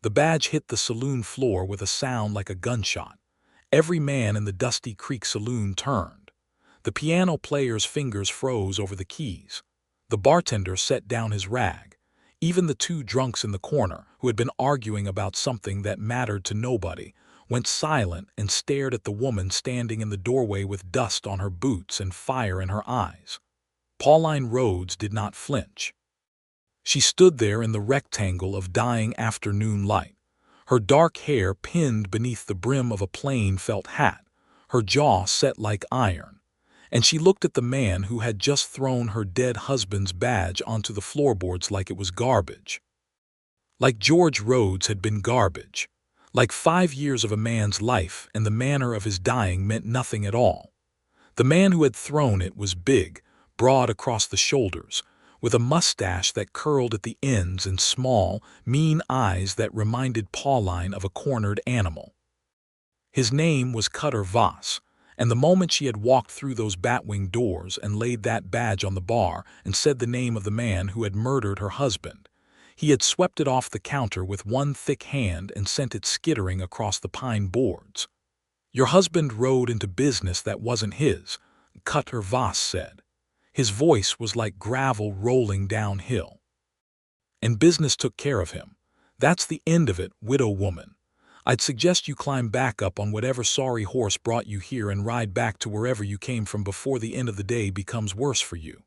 The badge hit the saloon floor with a sound like a gunshot. Every man in the Dusty Creek saloon turned. The piano player's fingers froze over the keys. The bartender set down his rag. Even the two drunks in the corner, who had been arguing about something that mattered to nobody, went silent and stared at the woman standing in the doorway with dust on her boots and fire in her eyes. Pauline Rhodes did not flinch. She stood there in the rectangle of dying afternoon light, her dark hair pinned beneath the brim of a plain felt hat, her jaw set like iron, and she looked at the man who had just thrown her dead husband's badge onto the floorboards like it was garbage. Like George Rhodes had been garbage. Like 5 years of a man's life and the manner of his dying meant nothing at all. The man who had thrown it was big, broad across the shoulders, with a mustache that curled at the ends and small, mean eyes that reminded Pauline of a cornered animal. His name was Cutter Voss, and the moment she had walked through those batwing doors and laid that badge on the bar and said the name of the man who had murdered her husband, he had swept it off the counter with one thick hand and sent it skittering across the pine boards. "Your husband rode into business that wasn't his," Cutter Voss said. His voice was like gravel rolling downhill. "And business took care of him. That's the end of it, widow woman. I'd suggest you climb back up on whatever sorry horse brought you here and ride back to wherever you came from before the end of the day becomes worse for you."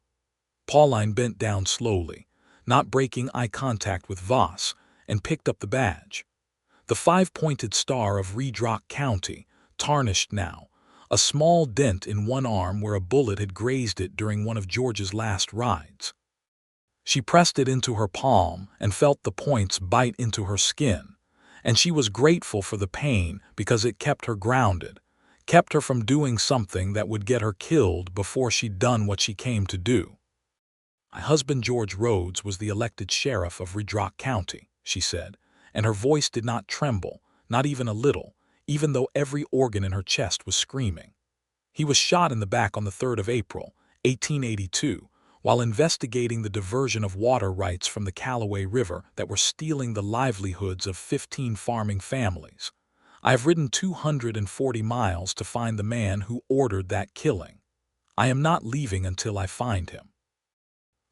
Pauline bent down slowly, not breaking eye contact with Voss, and picked up the badge. The 5-pointed star of Redrock County, tarnished now, a small dent in one arm where a bullet had grazed it during one of George's last rides. She pressed it into her palm and felt the points bite into her skin, and she was grateful for the pain because it kept her grounded, kept her from doing something that would get her killed before she'd done what she came to do. "My husband George Rhodes was the elected sheriff of Redrock County," she said, and her voice did not tremble, not even a little, even though every organ in her chest was screaming. "He was shot in the back on the 3rd of April, 1882, while investigating the diversion of water rights from the Cowboy River that were stealing the livelihoods of 15 farming families. I have ridden 240 miles to find the man who ordered that killing. I am not leaving until I find him."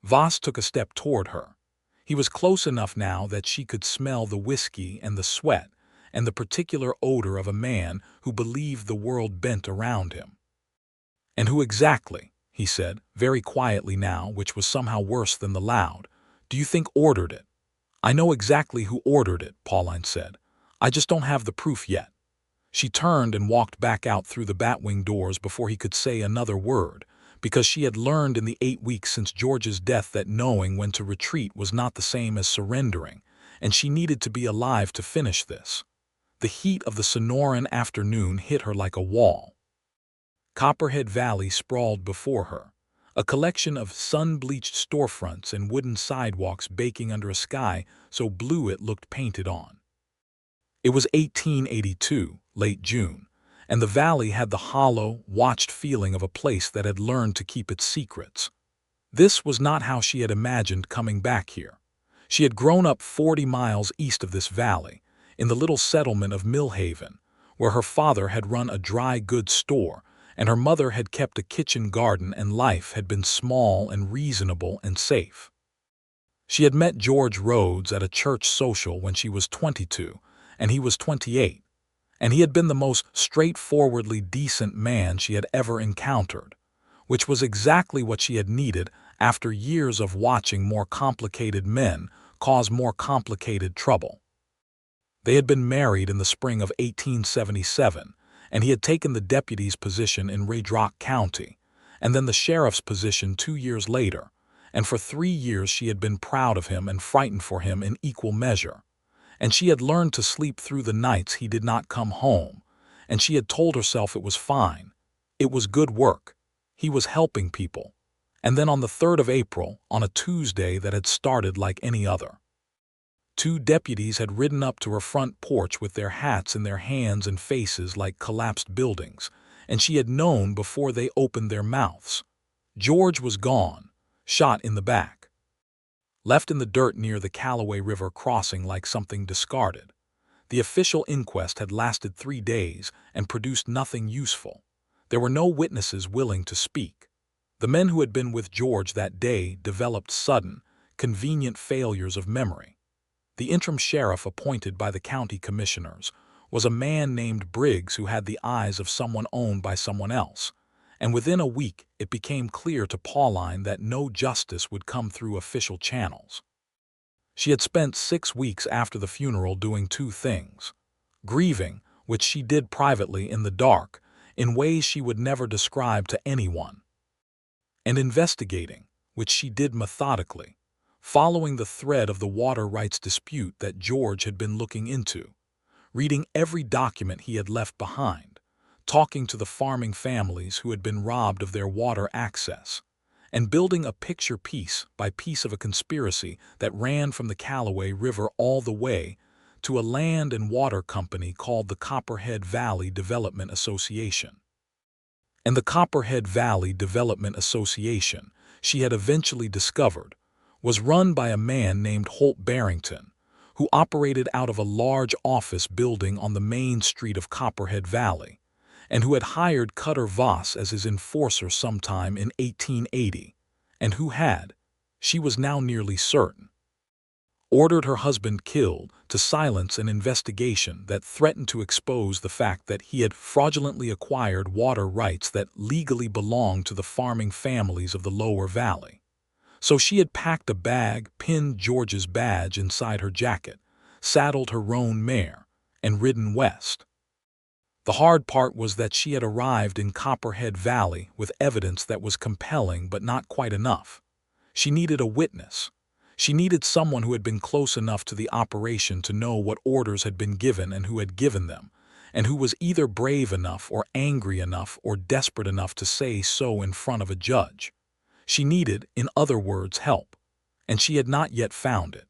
Voss took a step toward her. He was close enough now that she could smell the whiskey and the sweat and the particular odor of a man who believed the world bent around him. "And who exactly," he said, very quietly now, which was somehow worse than the loud, "do you think ordered it?" "I know exactly who ordered it," Pauline said. "I just don't have the proof yet." She turned and walked back out through the batwing doors before he could say another word, because she had learned in the 8 weeks since George's death that knowing when to retreat was not the same as surrendering, and she needed to be alive to finish this. The heat of the Sonoran afternoon hit her like a wall. Copperhead Valley sprawled before her, a collection of sun-bleached storefronts and wooden sidewalks baking under a sky so blue it looked painted on. It was 1882, late June, and the valley had the hollow, watched feeling of a place that had learned to keep its secrets. This was not how she had imagined coming back here. She had grown up 40 miles east of this valley, in the little settlement of Millhaven, where her father had run a dry goods store and her mother had kept a kitchen garden, and life had been small and reasonable and safe. She had met George Rhodes at a church social when she was 22, and he was 28, and he had been the most straightforwardly decent man she had ever encountered, which was exactly what she had needed after years of watching more complicated men cause more complicated trouble. They had been married in the spring of 1877, and he had taken the deputy's position in Redrock County, and then the sheriff's position 2 years later, and for 3 years she had been proud of him and frightened for him in equal measure, and she had learned to sleep through the nights he did not come home, and she had told herself it was fine, it was good work, he was helping people, and then on the 3rd of April, on a Tuesday that had started like any other, 2 deputies had ridden up to her front porch with their hats in their hands and faces like collapsed buildings, and she had known before they opened their mouths. George was gone, shot in the back. left in the dirt near the Callaway River crossing like something discarded. The official inquest had lasted 3 days and produced nothing useful. There were no witnesses willing to speak. The men who had been with George that day developed sudden, convenient failures of memory. The interim sheriff appointed by the county commissioners was a man named Briggs who had the eyes of someone owned by someone else, and within a week it became clear to Pauline that no justice would come through official channels. She had spent 6 weeks after the funeral doing 2 things: grieving, which she did privately in the dark, in ways she would never describe to anyone, and investigating, which she did methodically, following the thread of the water rights dispute that George had been looking into, reading every document he had left behind, talking to the farming families who had been robbed of their water access, and building a picture piece by piece of a conspiracy that ran from the Callaway River all the way to a land and water company called the Copperhead Valley Development Association. And the Copperhead Valley Development Association, she had eventually discovered, was run by a man named Holt Barrington, who operated out of a large office building on the main street of Copperhead Valley, and who had hired Cutter Voss as his enforcer sometime in 1880, and who had, she was now nearly certain, ordered her husband killed to silence an investigation that threatened to expose the fact that he had fraudulently acquired water rights that legally belonged to the farming families of the lower valley. So she had packed a bag, pinned George's badge inside her jacket, saddled her roan mare, and ridden west. The hard part was that she had arrived in Copperhead Valley with evidence that was compelling but not quite enough. She needed a witness. She needed someone who had been close enough to the operation to know what orders had been given and who had given them, and who was either brave enough or angry enough or desperate enough to say so in front of a judge. She needed, in other words, help, and she had not yet found it.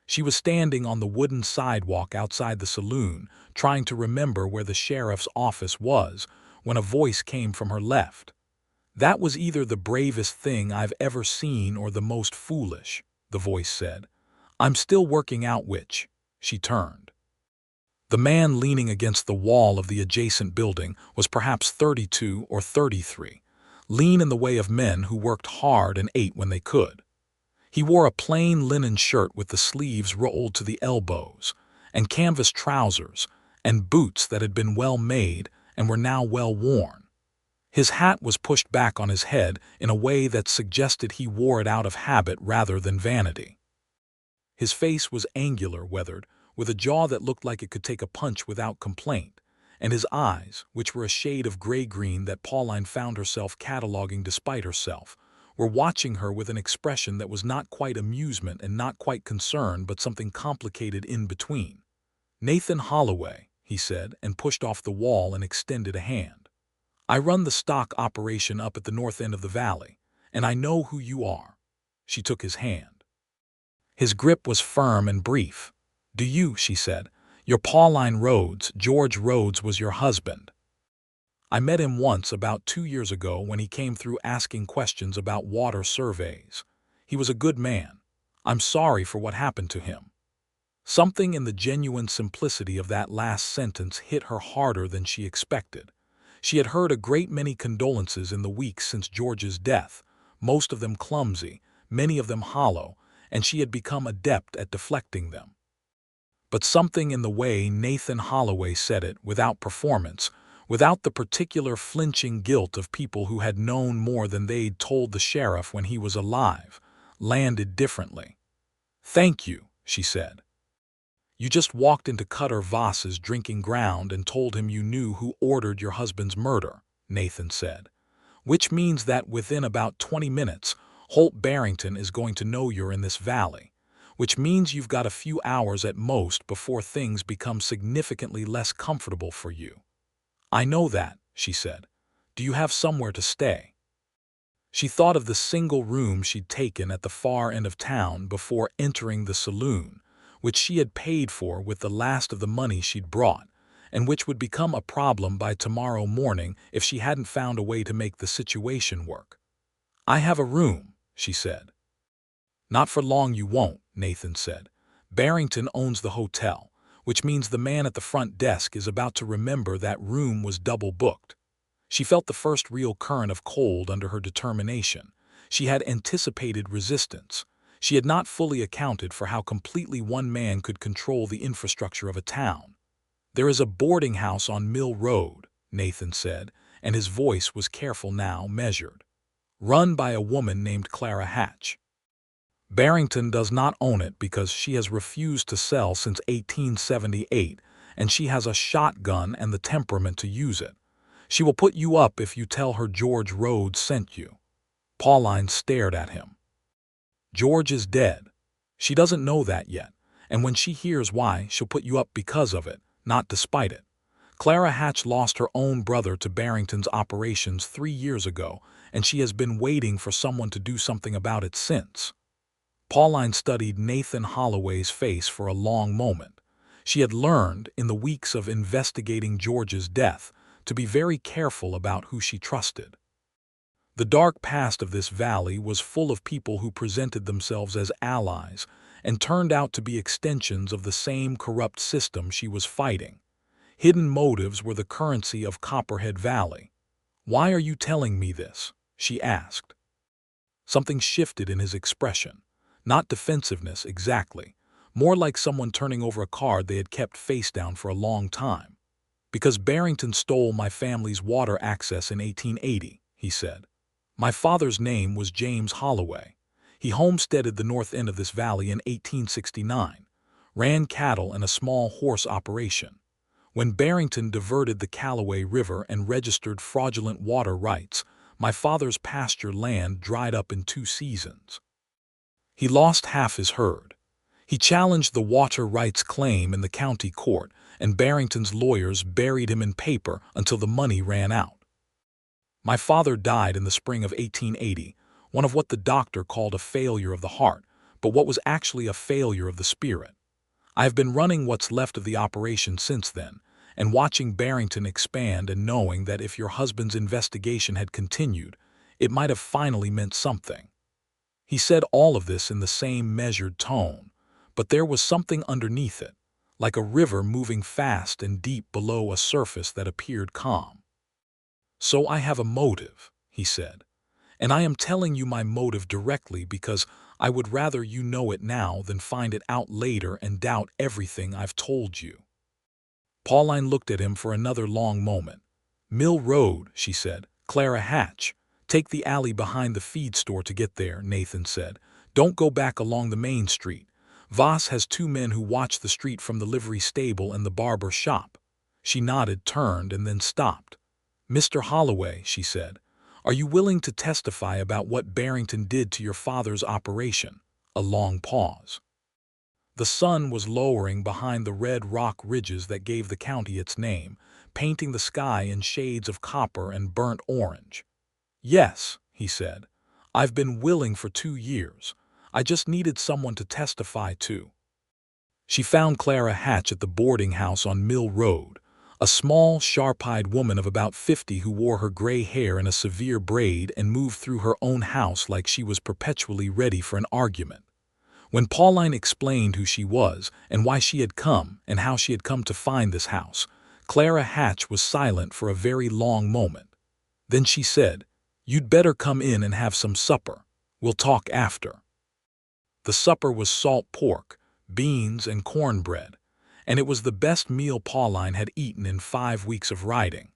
She was standing on the wooden sidewalk outside the saloon, trying to remember where the sheriff's office was, when a voice came from her left. "That was either the bravest thing I've ever seen or the most foolish," the voice said. "I'm still working out which." She turned. The man leaning against the wall of the adjacent building was perhaps 32 or 33, lean in the way of men who worked hard and ate when they could. He wore a plain linen shirt with the sleeves rolled to the elbows, and canvas trousers, and boots that had been well made and were now well worn. His hat was pushed back on his head in a way that suggested he wore it out of habit rather than vanity. His face was angular, weathered, with a jaw that looked like it could take a punch without complaint, and his eyes, which were a shade of gray-green that Pauline found herself cataloging despite herself, were watching her with an expression that was not quite amusement and not quite concern but something complicated in between. "Nathan Holloway," he said, and pushed off the wall and extended a hand. "I run the stock operation up at the north end of the valley, and I know who you are." She took his hand. His grip was firm and brief. "Do you?" she said. "You're Pauline Rhodes. George Rhodes was your husband." "I met him once about 2 years ago when he came through asking questions about water surveys. He was a good man. I'm sorry for what happened to him." Something in the genuine simplicity of that last sentence hit her harder than she expected. She had heard a great many condolences in the weeks since George's death, most of them clumsy, many of them hollow, and she had become adept at deflecting them. But something in the way Nathan Holloway said it, without performance, without the particular flinching guilt of people who had known more than they'd told the sheriff when he was alive, landed differently. "Thank you," she said. "You just walked into Cutter Voss's drinking ground and told him you knew who ordered your husband's murder," Nathan said. "Which means that within about 20 minutes, Holt Barrington is going to know you're in this valley. Which means you've got a few hours at most before things become significantly less comfortable for you." "I know that," she said. "Do you have somewhere to stay?" She thought of the single room she'd taken at the far end of town before entering the saloon, which she had paid for with the last of the money she'd brought, and which would become a problem by tomorrow morning if she hadn't found a way to make the situation work. "I have a room," she said. Not for long you won't, Nathan said. Barrington owns the hotel, which means the man at the front desk is about to remember that room was double booked. She felt the first real current of cold under her determination. She had anticipated resistance. She had not fully accounted for how completely one man could control the infrastructure of a town. There is a boarding house on Mill Road, Nathan said, and his voice was careful now, measured. Run by a woman named Clara Hatch. Barrington does not own it because she has refused to sell since 1878, and she has a shotgun and the temperament to use it. She will put you up if you tell her George Rhodes sent you. Pauline stared at him. George is dead. She doesn't know that yet, and when she hears why, she'll put you up because of it, not despite it. Clara Hatch lost her own brother to Barrington's operations 3 years ago, and she has been waiting for someone to do something about it since. Pauline studied Nathan Holloway's face for a long moment. She had learned, in the weeks of investigating George's death, to be very careful about who she trusted. The dark past of this valley was full of people who presented themselves as allies and turned out to be extensions of the same corrupt system she was fighting. Hidden motives were the currency of Copperhead Valley. "Why are you telling me this?" she asked. Something shifted in his expression. Not defensiveness exactly, more like someone turning over a card they had kept face down for a long time. "Because Barrington stole my family's water access in 1880, he said. My father's name was James Holloway. He homesteaded the north end of this valley in 1869, ran cattle and a small horse operation. When Barrington diverted the Cowboy River and registered fraudulent water rights, my father's pasture land dried up in 2 seasons. He lost half his herd. He challenged the water rights claim in the county court, and Barrington's lawyers buried him in paper until the money ran out. My father died in the spring of 1880, one of what the doctor called a failure of the heart, but what was actually a failure of the spirit. I have been running what's left of the operation since then, and watching Barrington expand and knowing that if your husband's investigation had continued, it might have finally meant something." He said all of this in the same measured tone, but there was something underneath it, like a river moving fast and deep below a surface that appeared calm. "So I have a motive," he said, "and I am telling you my motive directly because I would rather you know it now than find it out later and doubt everything I've told you." Pauline looked at him for another long moment. "Mill Road," she said. "Clara Hatch. Take the alley behind the feed store to get there," Nathan said. "Don't go back along the main street. Voss has 2 men who watch the street from the livery stable and the barber shop." She nodded, turned, and then stopped. "Mr. Holloway," she said, "are you willing to testify about what Barrington did to your father's operation?" A long pause. The sun was lowering behind the red rock ridges that gave the county its name, painting the sky in shades of copper and burnt orange. "Yes," he said. "I've been willing for 2 years. I just needed someone to testify to." She found Clara Hatch at the boarding house on Mill Road, a small, sharp-eyed woman of about 50 who wore her gray hair in a severe braid and moved through her own house like she was perpetually ready for an argument. When Pauline explained who she was and why she had come and how she had come to find this house, Clara Hatch was silent for a very long moment. Then she said, "You'd better come in and have some supper. We'll talk after." The supper was salt pork, beans, and cornbread, and it was the best meal Pauline had eaten in 5 weeks of riding.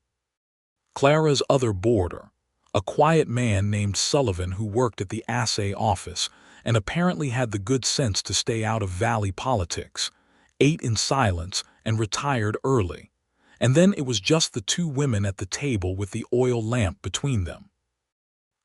Clara's other boarder, a quiet man named Sullivan who worked at the assay office and apparently had the good sense to stay out of valley politics, ate in silence and retired early, and then it was just the 2 women at the table with the oil lamp between them.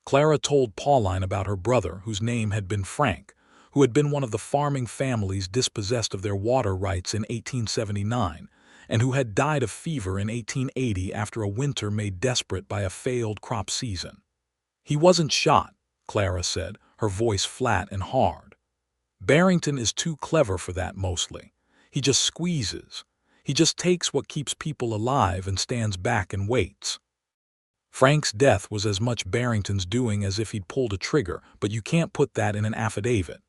Clara told Pauline about her brother, whose name had been Frank, who had been one of the farming families dispossessed of their water rights in 1879, and who had died of fever in 1880 after a winter made desperate by a failed crop season. "He wasn't shot," Clara said, her voice flat and hard. "Barrington is too clever for that mostly. He just squeezes. He just takes what keeps people alive and stands back and waits." Frank's death was as much Barrington's doing as if he'd pulled a trigger, but you can't put that in an affidavit.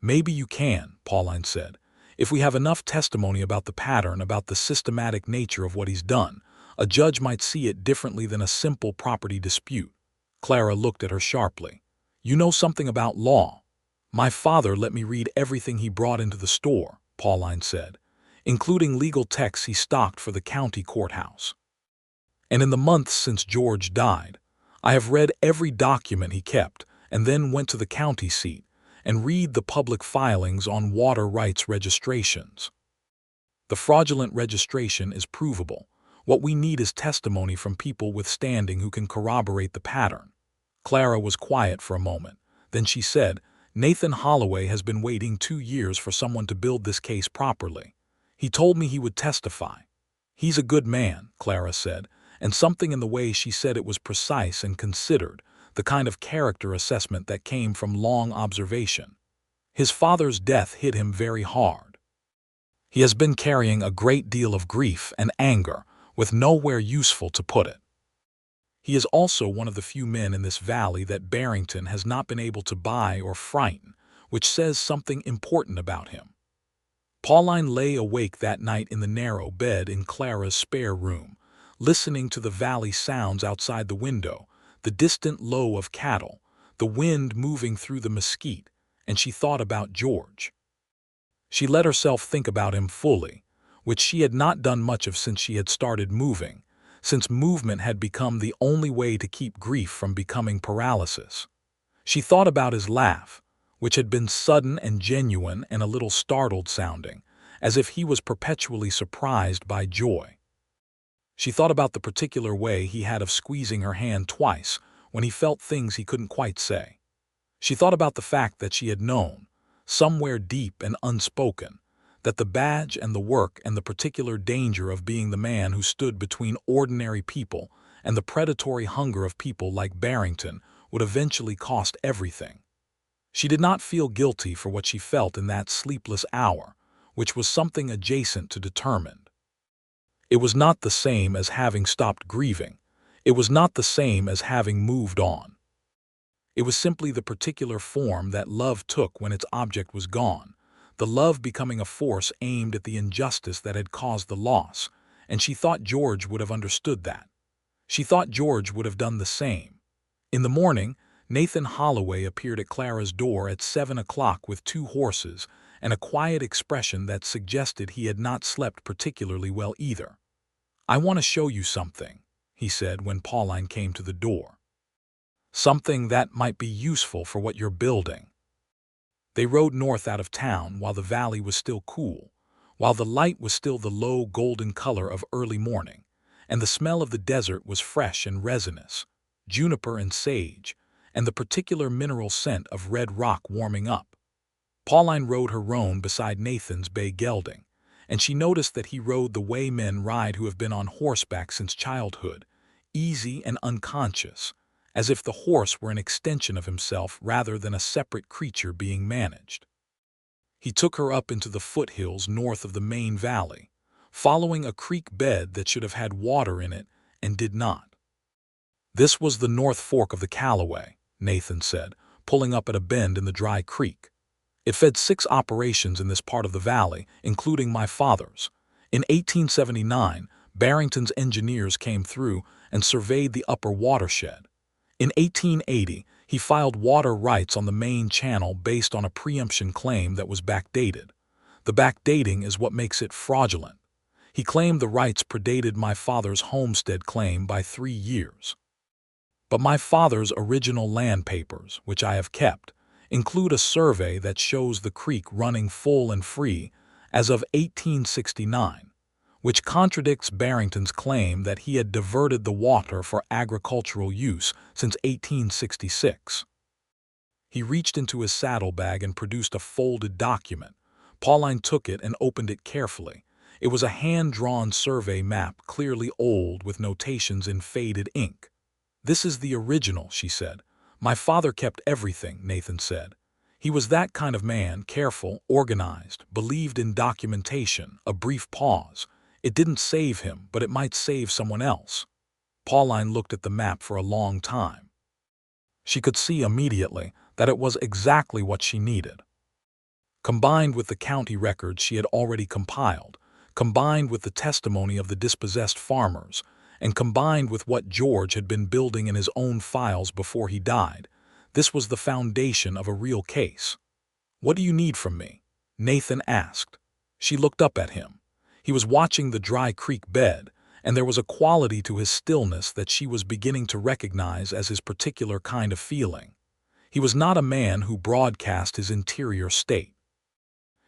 Maybe you can, Pauline said. If we have enough testimony about the pattern, about the systematic nature of what he's done, a judge might see it differently than a simple property dispute. Clara looked at her sharply. You know something about law. My father let me read everything he brought into the store, Pauline said, including legal texts he stocked for the county courthouse. And in the months since George died, I have read every document he kept and then went to the county seat and read the public filings on water rights registrations. The fraudulent registration is provable. What we need is testimony from people with standing who can corroborate the pattern. Clara was quiet for a moment. Then she said, Nathan Holloway has been waiting 2 years for someone to build this case properly. He told me he would testify. He's a good man, Clara said, and something in the way she said it was precise and considered, the kind of character assessment that came from long observation. His father's death hit him very hard. He has been carrying a great deal of grief and anger, with nowhere useful to put it. He is also one of the few men in this valley that Barrington has not been able to buy or frighten, which says something important about him. Pauline lay awake that night in the narrow bed in Clara's spare room, listening to the valley sounds outside the window, the distant low of cattle, the wind moving through the mesquite, and she thought about George. She let herself think about him fully, which she had not done much of since she had started moving, since movement had become the only way to keep grief from becoming paralysis. She thought about his laugh, which had been sudden and genuine and a little startled sounding, as if he was perpetually surprised by joy. She thought about the particular way he had of squeezing her hand twice when he felt things he couldn't quite say. She thought about the fact that she had known, somewhere deep and unspoken, that the badge and the work and the particular danger of being the man who stood between ordinary people and the predatory hunger of people like Barrington would eventually cost everything. She did not feel guilty for what she felt in that sleepless hour, which was something adjacent to determined. It was not the same as having stopped grieving. It was not the same as having moved on. It was simply the particular form that love took when its object was gone, the love becoming a force aimed at the injustice that had caused the loss, and she thought George would have understood that. She thought George would have done the same. In the morning, Nathan Holloway appeared at Clara's door at 7 o'clock with 2 horses and a quiet expression that suggested he had not slept particularly well either. I want to show you something, he said when Pauline came to the door. Something that might be useful for what you're building. They rode north out of town while the valley was still cool, while the light was still the low golden color of early morning, and the smell of the desert was fresh and resinous, juniper and sage, and the particular mineral scent of red rock warming up. Pauline rode her roan beside Nathan's bay gelding, and she noticed that he rode the way men ride who have been on horseback since childhood, easy and unconscious, as if the horse were an extension of himself rather than a separate creature being managed. He took her up into the foothills north of the main valley, following a creek bed that should have had water in it and did not. This was the North Fork of the Cowboy, Nathan said, pulling up at a bend in the dry creek. It fed 6 operations in this part of the valley, including my father's. In 1879, Barrington's engineers came through and surveyed the upper watershed. In 1880, he filed water rights on the main channel based on a preemption claim that was backdated. The backdating is what makes it fraudulent. He claimed the rights predated my father's homestead claim by 3 years. But my father's original land papers, which I have kept, include a survey that shows the creek running full and free as of 1869, which contradicts Barrington's claim that he had diverted the water for agricultural use since 1866. He reached into his saddlebag and produced a folded document. Pauline took it and opened it carefully. It was a hand-drawn survey map, clearly old with notations in faded ink. This is the original, she said. My father kept everything, Nathan said. He was that kind of man, careful, organized, believed in documentation. A brief pause. It didn't save him, but it might save someone else. Pauline looked at the map for a long time. She could see immediately that it was exactly what she needed. Combined with the county records she had already compiled, combined with the testimony of the dispossessed farmers, and combined with what George had been building in his own files before he died, this was the foundation of a real case. "What do you need from me?" Nathan asked. She looked up at him. He was watching the dry creek bed, and there was a quality to his stillness that she was beginning to recognize as his particular kind of feeling. He was not a man who broadcast his interior state.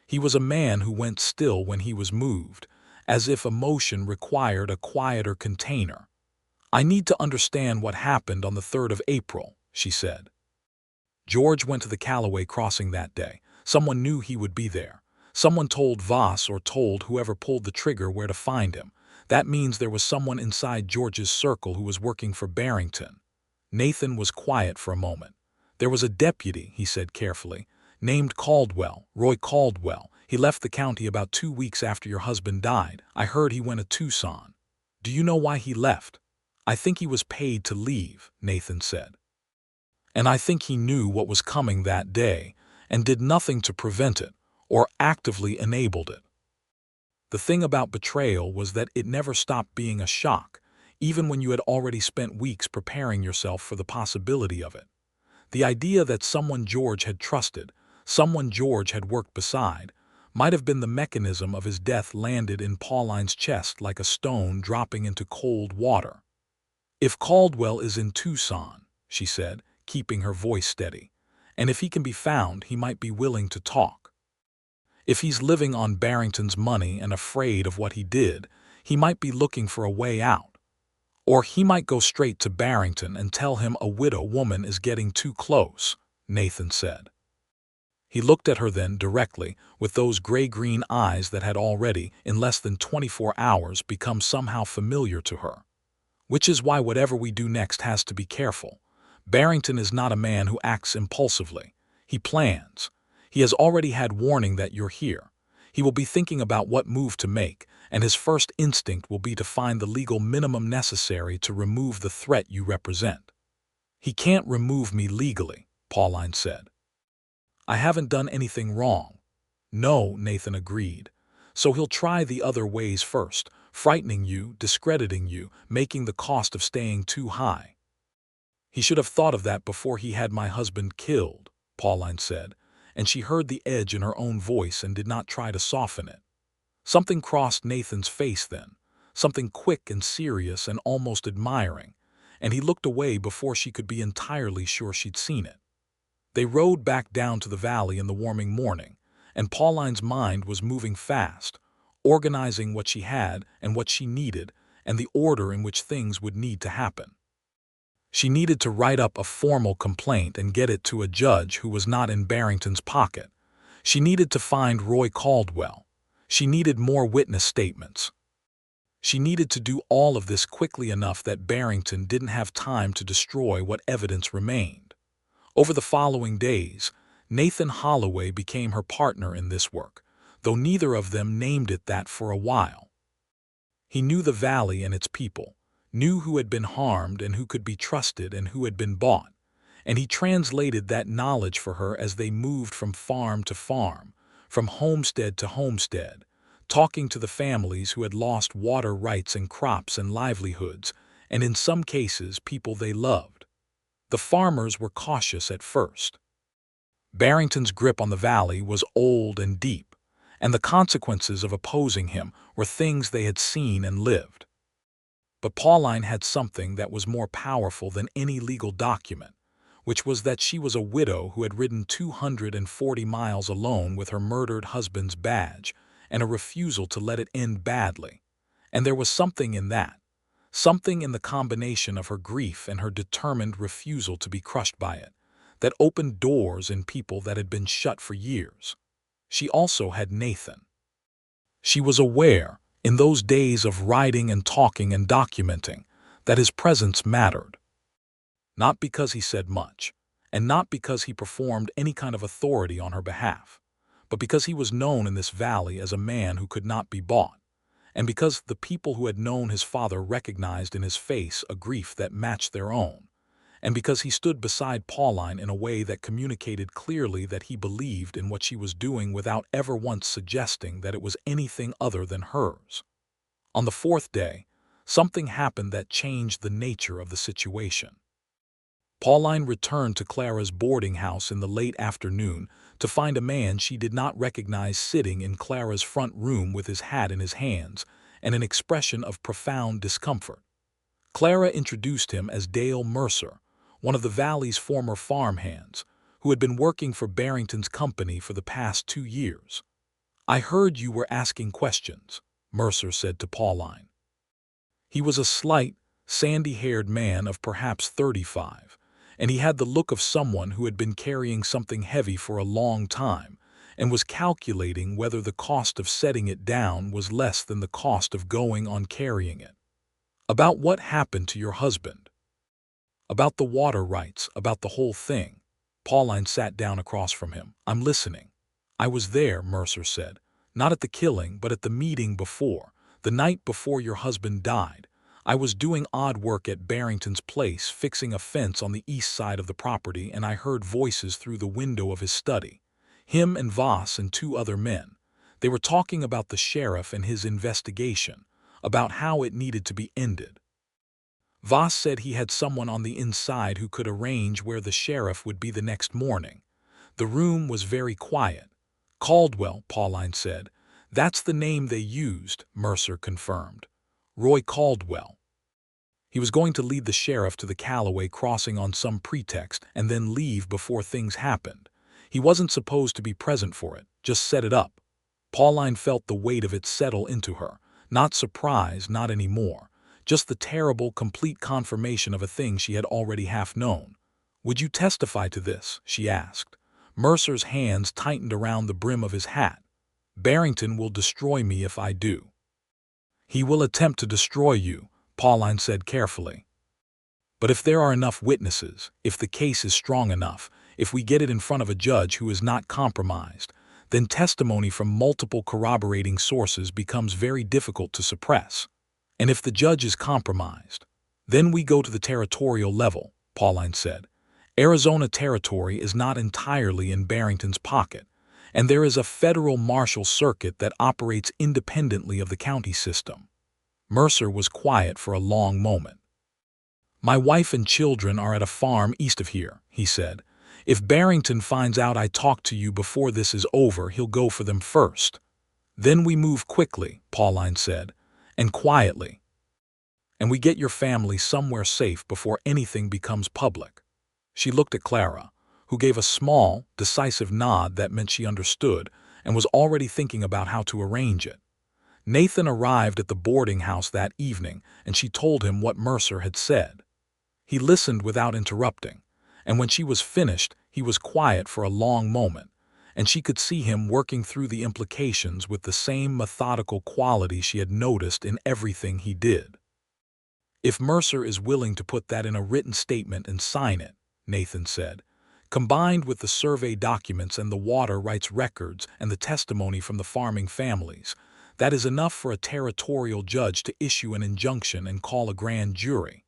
He was a man who went still when he was moved, as if emotion required a quieter container. "I need to understand what happened on the 3rd of April, she said. "George went to the Callaway crossing that day. Someone knew he would be there. Someone told Voss or told whoever pulled the trigger where to find him. That means there was someone inside George's circle who was working for Barrington." Nathan was quiet for a moment. "There was a deputy," he said carefully, "named Caldwell, Roy Caldwell. He left the county about 2 weeks after your husband died. I heard he went to Tucson. Do you know why he left?" "I think he was paid to leave," Nathan said. "And I think he knew what was coming that day and did nothing to prevent it or actively enabled it." The thing about betrayal was that it never stopped being a shock, even when you had already spent weeks preparing yourself for the possibility of it. The idea that someone George had trusted, someone George had worked beside, might have been the mechanism of his death landed in Pauline's chest like a stone dropping into cold water. "If Caldwell is in Tucson," she said, keeping her voice steady, "and if he can be found, he might be willing to talk. If he's living on Barrington's money and afraid of what he did, he might be looking for a way out. Or he might go straight to Barrington and tell him a widow woman is getting too close," Nathan said. He looked at her then directly, with those gray-green eyes that had already, in less than 24 hours, become somehow familiar to her. "Which is why whatever we do next has to be careful. Barrington is not a man who acts impulsively. He plans. He has already had warning that you're here. He will be thinking about what move to make, and his first instinct will be to find the legal minimum necessary to remove the threat you represent." "He can't remove me legally," Pauline said. "I haven't done anything wrong." "No," Nathan agreed. "So he'll try the other ways first, frightening you, discrediting you, making the cost of staying too high." "He should have thought of that before he had my husband killed," Pauline said, and she heard the edge in her own voice and did not try to soften it. Something crossed Nathan's face then, something quick and serious and almost admiring, and he looked away before she could be entirely sure she'd seen it. They rode back down to the valley in the warming morning, and Pauline's mind was moving fast, organizing what she had and what she needed and the order in which things would need to happen. She needed to write up a formal complaint and get it to a judge who was not in Barrington's pocket. She needed to find Roy Caldwell. She needed more witness statements. She needed to do all of this quickly enough that Barrington didn't have time to destroy what evidence remained. Over the following days, Nathan Holloway became her partner in this work, though neither of them named it that for a while. He knew the valley and its people, knew who had been harmed and who could be trusted and who had been bought, and he translated that knowledge for her as they moved from farm to farm, from homestead to homestead, talking to the families who had lost water rights and crops and livelihoods, and in some cases people they loved. The farmers were cautious at first. Barrington's grip on the valley was old and deep, and the consequences of opposing him were things they had seen and lived. But Pauline had something that was more powerful than any legal document, which was that she was a widow who had ridden 240 miles alone with her murdered husband's badge and a refusal to let it end badly. And there was something in that, something in the combination of her grief and her determined refusal to be crushed by it, that opened doors in people that had been shut for years. She also had Nathan. She was aware, in those days of writing and talking and documenting, that his presence mattered. Not because he said much, and not because he performed any kind of authority on her behalf, but because he was known in this valley as a man who could not be bought, and because the people who had known his father recognized in his face a grief that matched their own, and because he stood beside Pauline in a way that communicated clearly that he believed in what she was doing without ever once suggesting that it was anything other than hers. On the fourth day, something happened that changed the nature of the situation. Pauline returned to Clara's boarding house in the late afternoon to find a man she did not recognize sitting in Clara's front room with his hat in his hands and an expression of profound discomfort. Clara introduced him as Dale Mercer, one of the Valley's former farmhands, who had been working for Barrington's company for the past 2 years. "I heard you were asking questions," Mercer said to Pauline. He was a slight, sandy-haired man of perhaps 35, and he had the look of someone who had been carrying something heavy for a long time and was calculating whether the cost of setting it down was less than the cost of going on carrying it. "About what happened to your husband?" "About the water rights, about the whole thing." Pauline sat down across from him. "I'm listening." "I was there," Mercer said. "Not at the killing, but at the meeting before, the night before your husband died. I was doing odd work at Barrington's place, fixing a fence on the east side of the property, and I heard voices through the window of his study. Him and Voss and 2 other men. They were talking about the sheriff and his investigation, about how it needed to be ended. Voss said he had someone on the inside who could arrange where the sheriff would be the next morning. The room was very quiet. "Caldwell," Pauline said. "That's the name they used," Mercer confirmed. "Roy Caldwell. He was going to lead the sheriff to the Callaway crossing on some pretext and then leave before things happened. He wasn't supposed to be present for it, just set it up." Pauline felt the weight of it settle into her. Not surprise, not anymore. Just the terrible, complete confirmation of a thing she had already half known. "Would you testify to this?" she asked. Mercer's hands tightened around the brim of his hat. "Barrington will destroy me if I do." "He will attempt to destroy you," Pauline said carefully. "But if there are enough witnesses, if the case is strong enough, if we get it in front of a judge who is not compromised, then testimony from multiple corroborating sources becomes very difficult to suppress. And if the judge is compromised, then we go to the territorial level," Pauline said. "Arizona territory is not entirely in Barrington's pocket, and there is a federal marshal circuit that operates independently of the county system." Mercer was quiet for a long moment. "My wife and children are at a farm east of here," he said. "If Barrington finds out I talked to you before this is over, he'll go for them first. Then we move quickly," Pauline said, "and quietly. And we get your family somewhere safe before anything becomes public." She looked at Clara, who gave a small, decisive nod that meant she understood and was already thinking about how to arrange it. Nathan arrived at the boarding house that evening, and she told him what Mercer had said. He listened without interrupting, and when she was finished, he was quiet for a long moment, and she could see him working through the implications with the same methodical quality she had noticed in everything he did. "If Mercer is willing to put that in a written statement and sign it," Nathan said, "combined with the survey documents and the water rights records and the testimony from the farming families, that is enough for a territorial judge to issue an injunction and call a grand jury."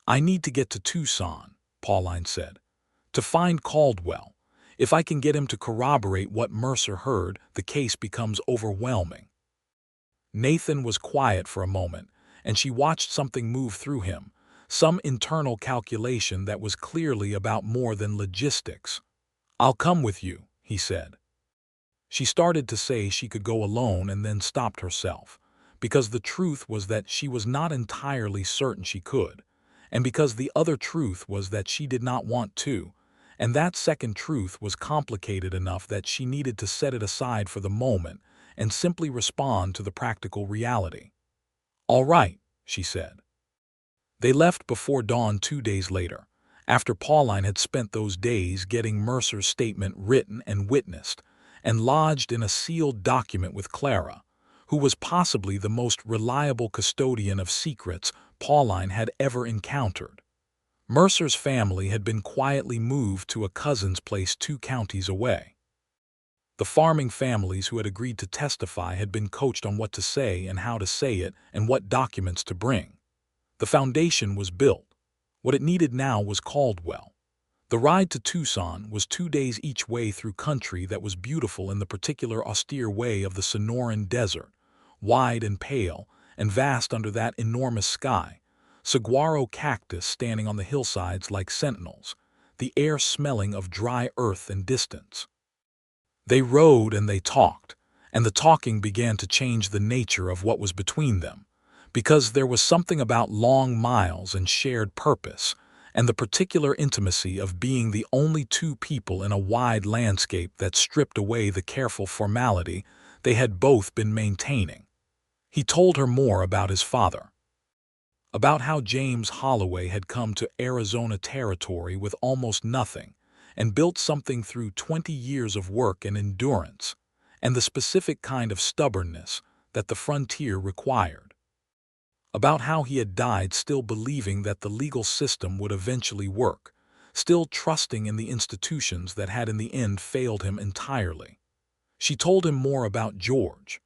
"I need to get to Tucson," Pauline said, "to find Caldwell. If I can get him to corroborate what Mercer heard, the case becomes overwhelming." Nathan was quiet for a moment, and she watched something move through him, some internal calculation that was clearly about more than logistics. "I'll come with you," he said. She started to say she could go alone and then stopped herself, because the truth was that she was not entirely certain she could, and because the other truth was that she did not want to, and that second truth was complicated enough that she needed to set it aside for the moment and simply respond to the practical reality. "All right," she said. They left before dawn 2 days later, after Pauline had spent those days getting Mercer's statement written and witnessed, and lodged in a sealed document with Clara, who was possibly the most reliable custodian of secrets Pauline had ever encountered. Mercer's family had been quietly moved to a cousin's place 2 counties away. The farming families who had agreed to testify had been coached on what to say and how to say it and what documents to bring. The foundation was built. What it needed now was Caldwell. The ride to Tucson was 2 days each way through country that was beautiful in the particular austere way of the Sonoran Desert, wide and pale and vast under that enormous sky, saguaro cactus standing on the hillsides like sentinels, the air smelling of dry earth and distance. They rode and they talked, and the talking began to change the nature of what was between them, because there was something about long miles and shared purpose, and the particular intimacy of being the only two people in a wide landscape that stripped away the careful formality they had both been maintaining. He told her more about his father, about how James Holloway had come to Arizona territory with almost nothing and built something through 20 years of work and endurance, and the specific kind of stubbornness that the frontier required. About how he had died still believing that the legal system would eventually work, still trusting in the institutions that had in the end failed him entirely. She told him more about George,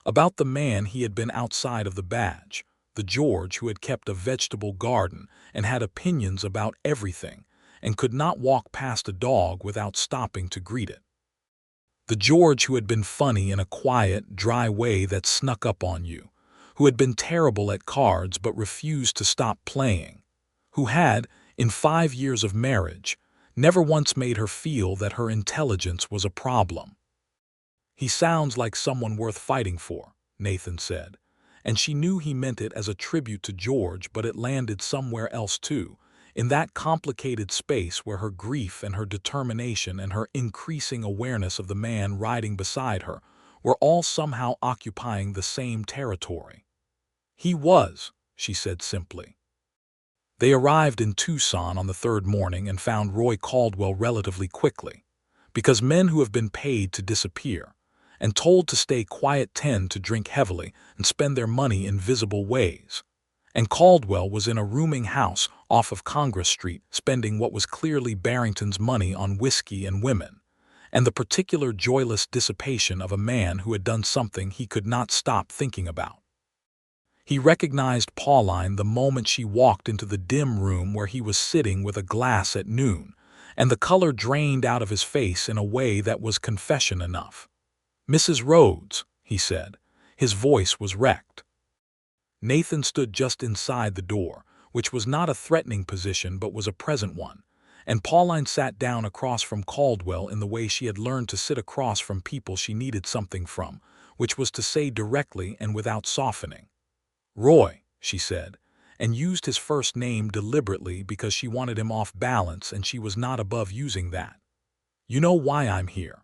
about the man he had been outside of the badge, the George who had kept a vegetable garden and had opinions about everything and could not walk past a dog without stopping to greet it. The George who had been funny in a quiet, dry way that snuck up on you, who had been terrible at cards but refused to stop playing, who had, in 5 years of marriage, never once made her feel that her intelligence was a problem. "He sounds like someone worth fighting for," Nathan said, and she knew he meant it as a tribute to George, but it landed somewhere else too, in that complicated space where her grief and her determination and her increasing awareness of the man riding beside her were all somehow occupying the same territory. "He was," she said simply. They arrived in Tucson on the third morning and found Roy Caldwell relatively quickly, because men who have been paid to disappear and told to stay quiet tend to drink heavily and spend their money in visible ways. And Caldwell was in a rooming house off of Congress Street spending what was clearly Barrington's money on whiskey and women, and the particular joyless dissipation of a man who had done something he could not stop thinking about. He recognized Pauline the moment she walked into the dim room where he was sitting with a glass at noon, and the color drained out of his face in a way that was confession enough. "Mrs. Rhodes," he said. His voice was wrecked. Nathan stood just inside the door, which was not a threatening position but was a present one, and Pauline sat down across from Caldwell in the way she had learned to sit across from people she needed something from, which was to say directly and without softening. "Roy," she said, and used his first name deliberately because she wanted him off balance and she was not above using that. "You know why I'm here."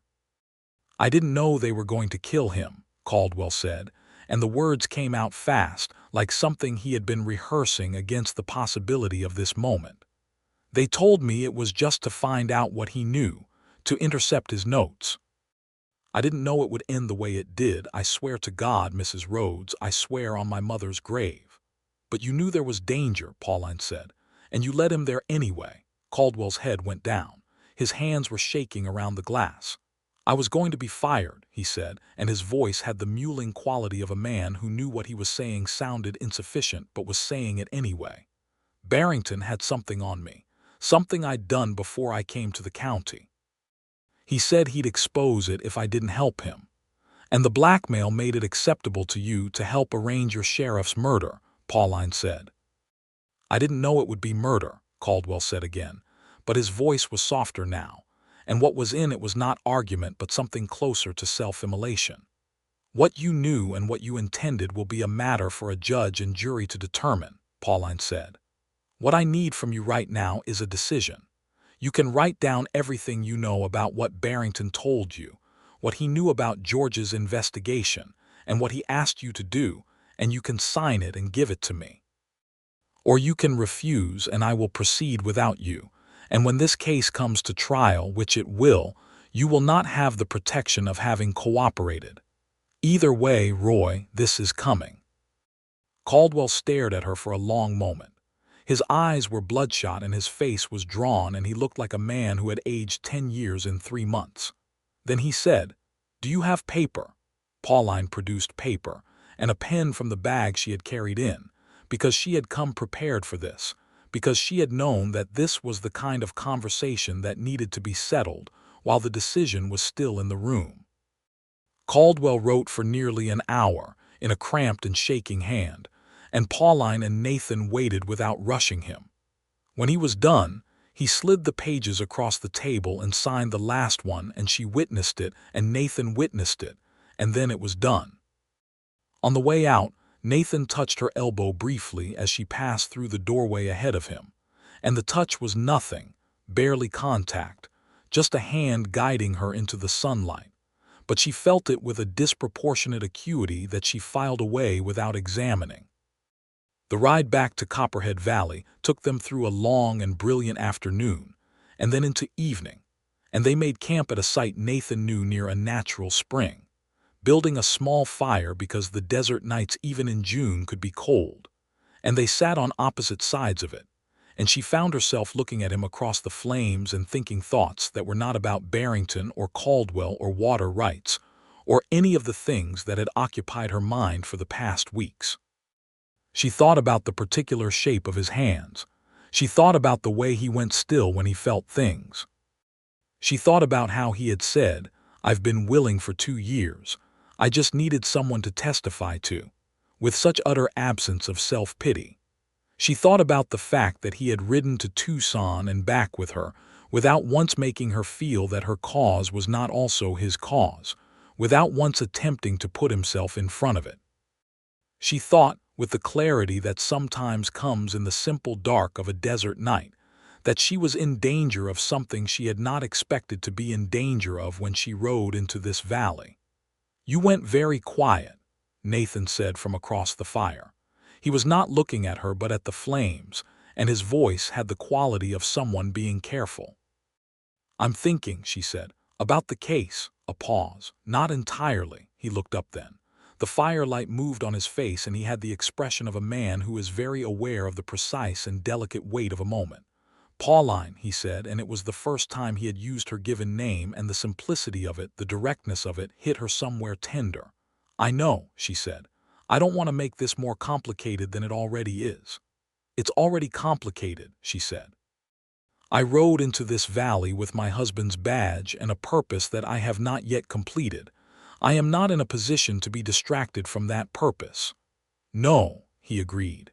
"I didn't know they were going to kill him," Caldwell said, and the words came out fast, like something he had been rehearsing against the possibility of this moment. "They told me it was just to find out what he knew, to intercept his notes. I didn't know it would end the way it did, I swear to God, Mrs. Rhodes, I swear on my mother's grave." "But you knew there was danger," Pauline said, "and you led him there anyway." Caldwell's head went down. His hands were shaking around the glass. "I was going to be fired," he said, and his voice had the mewling quality of a man who knew what he was saying sounded insufficient but was saying it anyway. "Barrington had something on me, something I'd done before I came to the county. He said he'd expose it if I didn't help him. And the blackmail made it acceptable to you to help arrange your sheriff's murder," Pauline said. "I didn't know it would be murder," Caldwell said again, but his voice was softer now, and what was in it was not argument but something closer to self-immolation. "What you knew and what you intended will be a matter for a judge and jury to determine," Pauline said. "What I need from you right now is a decision. You can write down everything you know about what Barrington told you, what he knew about George's investigation, and what he asked you to do, and you can sign it and give it to me. Or you can refuse and I will proceed without you, and when this case comes to trial, which it will, you will not have the protection of having cooperated. Either way, Roy, this is coming." Caldwell stared at her for a long moment. His eyes were bloodshot and his face was drawn and he looked like a man who had aged 10 years in 3 months. Then he said, "Do you have paper?" Pauline produced paper and a pen from the bag she had carried in, because she had come prepared for this, because she had known that this was the kind of conversation that needed to be settled while the decision was still in the room. Caldwell wrote for nearly an hour in a cramped and shaking hand, and Pauline and Nathan waited without rushing him. When he was done, he slid the pages across the table and signed the last one, and she witnessed it, and Nathan witnessed it, and then it was done. On the way out, Nathan touched her elbow briefly as she passed through the doorway ahead of him, and the touch was nothing, barely contact, just a hand guiding her into the sunlight. But she felt it with a disproportionate acuity that she filed away without examining. The ride back to Copperhead Valley took them through a long and brilliant afternoon, and then into evening, and they made camp at a site Nathan knew near a natural spring, building a small fire because the desert nights even in June could be cold, and they sat on opposite sides of it, and she found herself looking at him across the flames and thinking thoughts that were not about Barrington or Caldwell or water rights, or any of the things that had occupied her mind for the past weeks. She thought about the particular shape of his hands. She thought about the way he went still when he felt things. She thought about how he had said, "I've been willing for 2 years. I just needed someone to testify to," with such utter absence of self-pity. She thought about the fact that he had ridden to Tucson and back with her, without once making her feel that her cause was not also his cause, without once attempting to put himself in front of it. She thought, with the clarity that sometimes comes in the simple dark of a desert night, that she was in danger of something she had not expected to be in danger of when she rode into this valley. "You went very quiet," Nathan said from across the fire. He was not looking at her but at the flames, and his voice had the quality of someone being careful. "I'm thinking," she said, "about the case." A pause. "Not entirely." He looked up then. The firelight moved on his face, and he had the expression of a man who is very aware of the precise and delicate weight of a moment. "Pauline," he said, and it was the first time he had used her given name, and the simplicity of it, the directness of it, hit her somewhere tender. "I know," she said. "I don't want to make this more complicated than it already is." "It's already complicated," she said. "I rode into this valley with my husband's badge and a purpose that I have not yet completed. I am not in a position to be distracted from that purpose." "No," he agreed.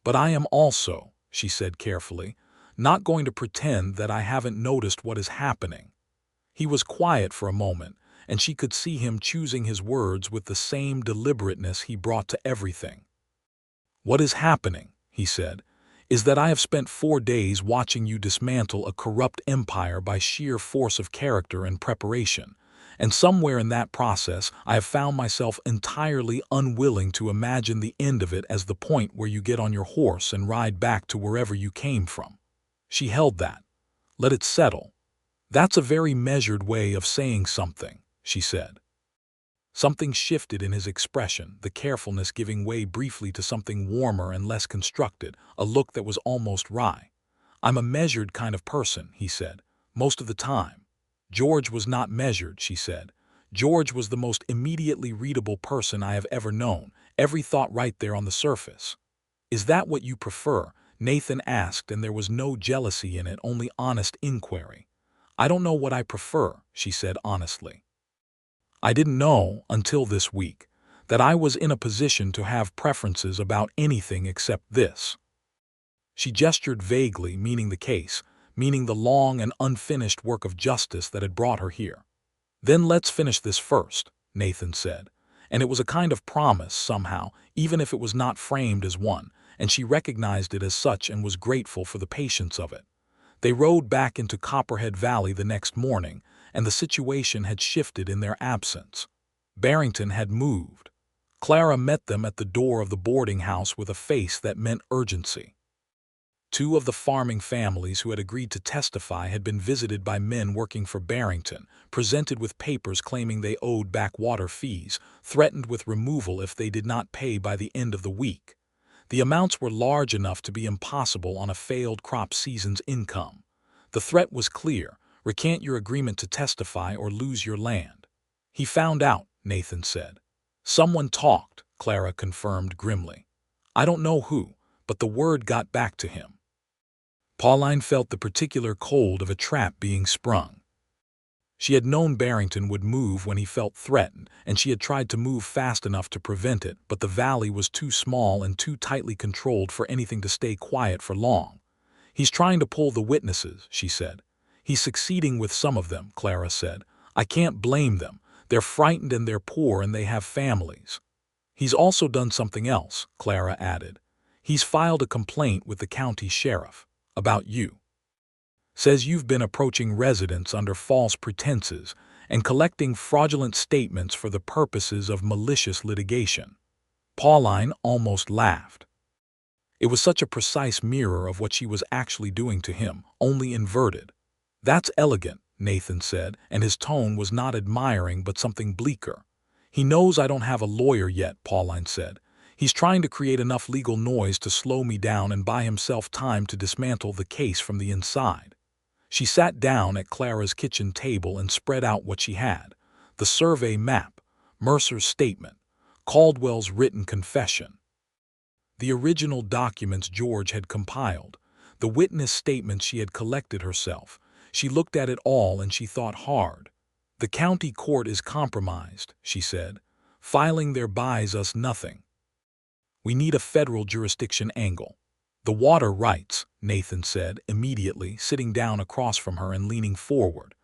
"But I am also," she said carefully, "not going to pretend that I haven't noticed what is happening." He was quiet for a moment, and she could see him choosing his words with the same deliberateness he brought to everything. "What is happening," he said, "is that I have spent 4 days watching you dismantle a corrupt empire by sheer force of character and preparation, and somewhere in that process I have found myself entirely unwilling to imagine the end of it as the point where you get on your horse and ride back to wherever you came from." She held that. "Let it settle." "That's a very measured way of saying something," she said. Something shifted in his expression, the carefulness giving way briefly to something warmer and less constructed, a look that was almost wry. "I'm a measured kind of person," he said, "most of the time." "George was not measured," she said. "George was the most immediately readable person I have ever known, every thought right there on the surface." "Is that what you prefer?" Nathan asked, and there was no jealousy in it, only honest inquiry. "I don't know what I prefer," she said honestly. "I didn't know, until this week, that I was in a position to have preferences about anything except this." She gestured vaguely, meaning the case, meaning the long and unfinished work of justice that had brought her here. "Then let's finish this first," Nathan said, and it was a kind of promise somehow, even if it was not framed as one, and she recognized it as such and was grateful for the patience of it. They rode back into Copperhead Valley the next morning, and the situation had shifted in their absence. Barrington had moved. Clara met them at the door of the boarding house with a face that meant urgency. 2 of the farming families who had agreed to testify had been visited by men working for Barrington, presented with papers claiming they owed back water fees, threatened with removal if they did not pay by the end of the week. The amounts were large enough to be impossible on a failed crop season's income. The threat was clear: recant your agreement to testify or lose your land. "He found out," Nathan said. "Someone talked," Clara confirmed grimly. "I don't know who, but the word got back to him. Pauline felt the particular cold of a trap being sprung. She had known Barrington would move when he felt threatened, and she had tried to move fast enough to prevent it, but the valley was too small and too tightly controlled for anything to stay quiet for long. "He's trying to pull the witnesses," she said. "He's succeeding with some of them," Clara said. "I can't blame them. They're frightened and they're poor and they have families." "He's also done something else," Clara added. "He's filed a complaint with the county sheriff. About you. Says you've been approaching residents under false pretenses and collecting fraudulent statements for the purposes of malicious litigation." Pauline almost laughed. It was such a precise mirror of what she was actually doing to him, only inverted. "That's elegant," Nathan said, and his tone was not admiring but something bleaker. "He knows I don't have a lawyer yet," Pauline said. "He's trying to create enough legal noise to slow me down and buy himself time to dismantle the case from the inside." She sat down at Clara's kitchen table and spread out what she had: the survey map, Mercer's statement, Caldwell's written confession, the original documents George had compiled, the witness statements she had collected herself. She looked at it all and she thought hard. "The county court is compromised," she said. "Filing there buys us nothing. We need a federal jurisdiction angle." "The water rights," Nathan said, immediately, sitting down across from her and leaning forward.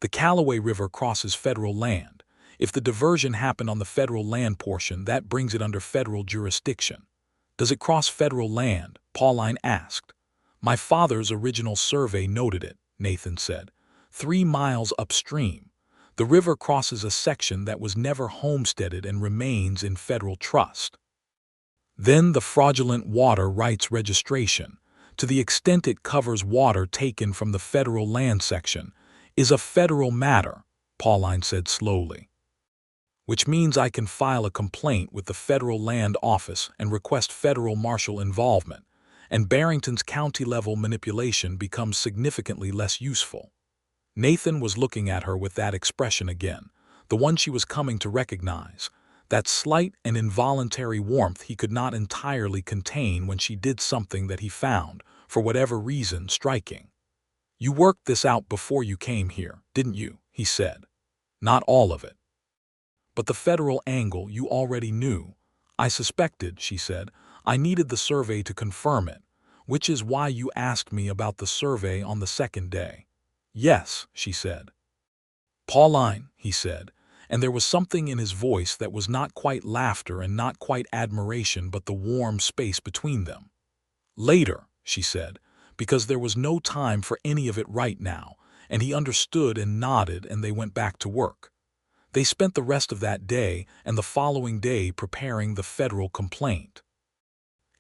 "The Cowboy River crosses federal land. If the diversion happened on the federal land portion, that brings it under federal jurisdiction." "Does it cross federal land?" Pauline asked. "My father's original survey noted it," Nathan said. 3 miles upstream. The river crosses a section that was never homesteaded and remains in federal trust. Then the fraudulent water rights registration, to the extent it covers water taken from the federal land section, is a federal matter," Pauline said slowly. "Which means I can file a complaint with the federal land office and request federal marshal involvement, and Barrington's county-level manipulation becomes significantly less useful." Nathan was looking at her with that expression again, the one she was coming to recognize, that slight and involuntary warmth he could not entirely contain when she did something that he found, for whatever reason, striking. "You worked this out before you came here, didn't you?" he said. "Not all of it. But the federal angle you already knew." "I suspected," she said. "I needed the survey to confirm it, which is why you asked me about the survey on the second day." "Yes," she said. "Pauline," he said, and there was something in his voice that was not quite laughter and not quite admiration but the warm space between them. "Later," she said, because there was no time for any of it right now, and he understood and nodded, and they went back to work. They spent the rest of that day and the following day preparing the federal complaint.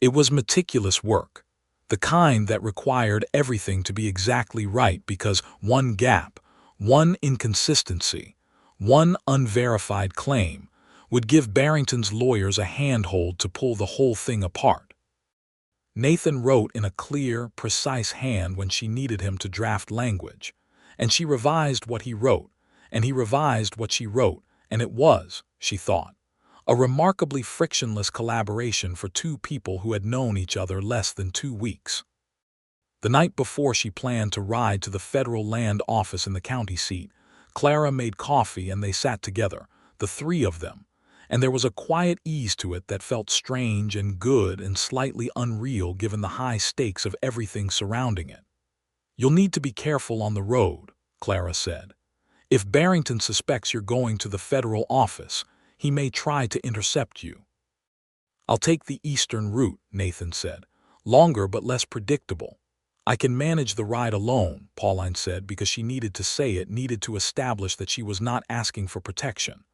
It was meticulous work, the kind that required everything to be exactly right because one gap, one inconsistency, one unverified claim would give Barrington's lawyers a handhold to pull the whole thing apart. Nathan wrote in a clear, precise hand when she needed him to draft language, and she revised what he wrote, and he revised what she wrote, and it was, she thought, a remarkably frictionless collaboration for two people who had known each other less than 2 weeks. The night before she planned to ride to the federal land office in the county seat, Clara made coffee and they sat together, the three of them, and there was a quiet ease to it that felt strange and good and slightly unreal given the high stakes of everything surrounding it. "You'll need to be careful on the road," Clara said. "If Barrington suspects you're going to the federal office, he may try to intercept you." "I'll take the eastern route," Nathan said. "Longer but less predictable." "I can manage the ride alone," Pauline said, because she needed to say it, needed to establish that she was not asking for protection.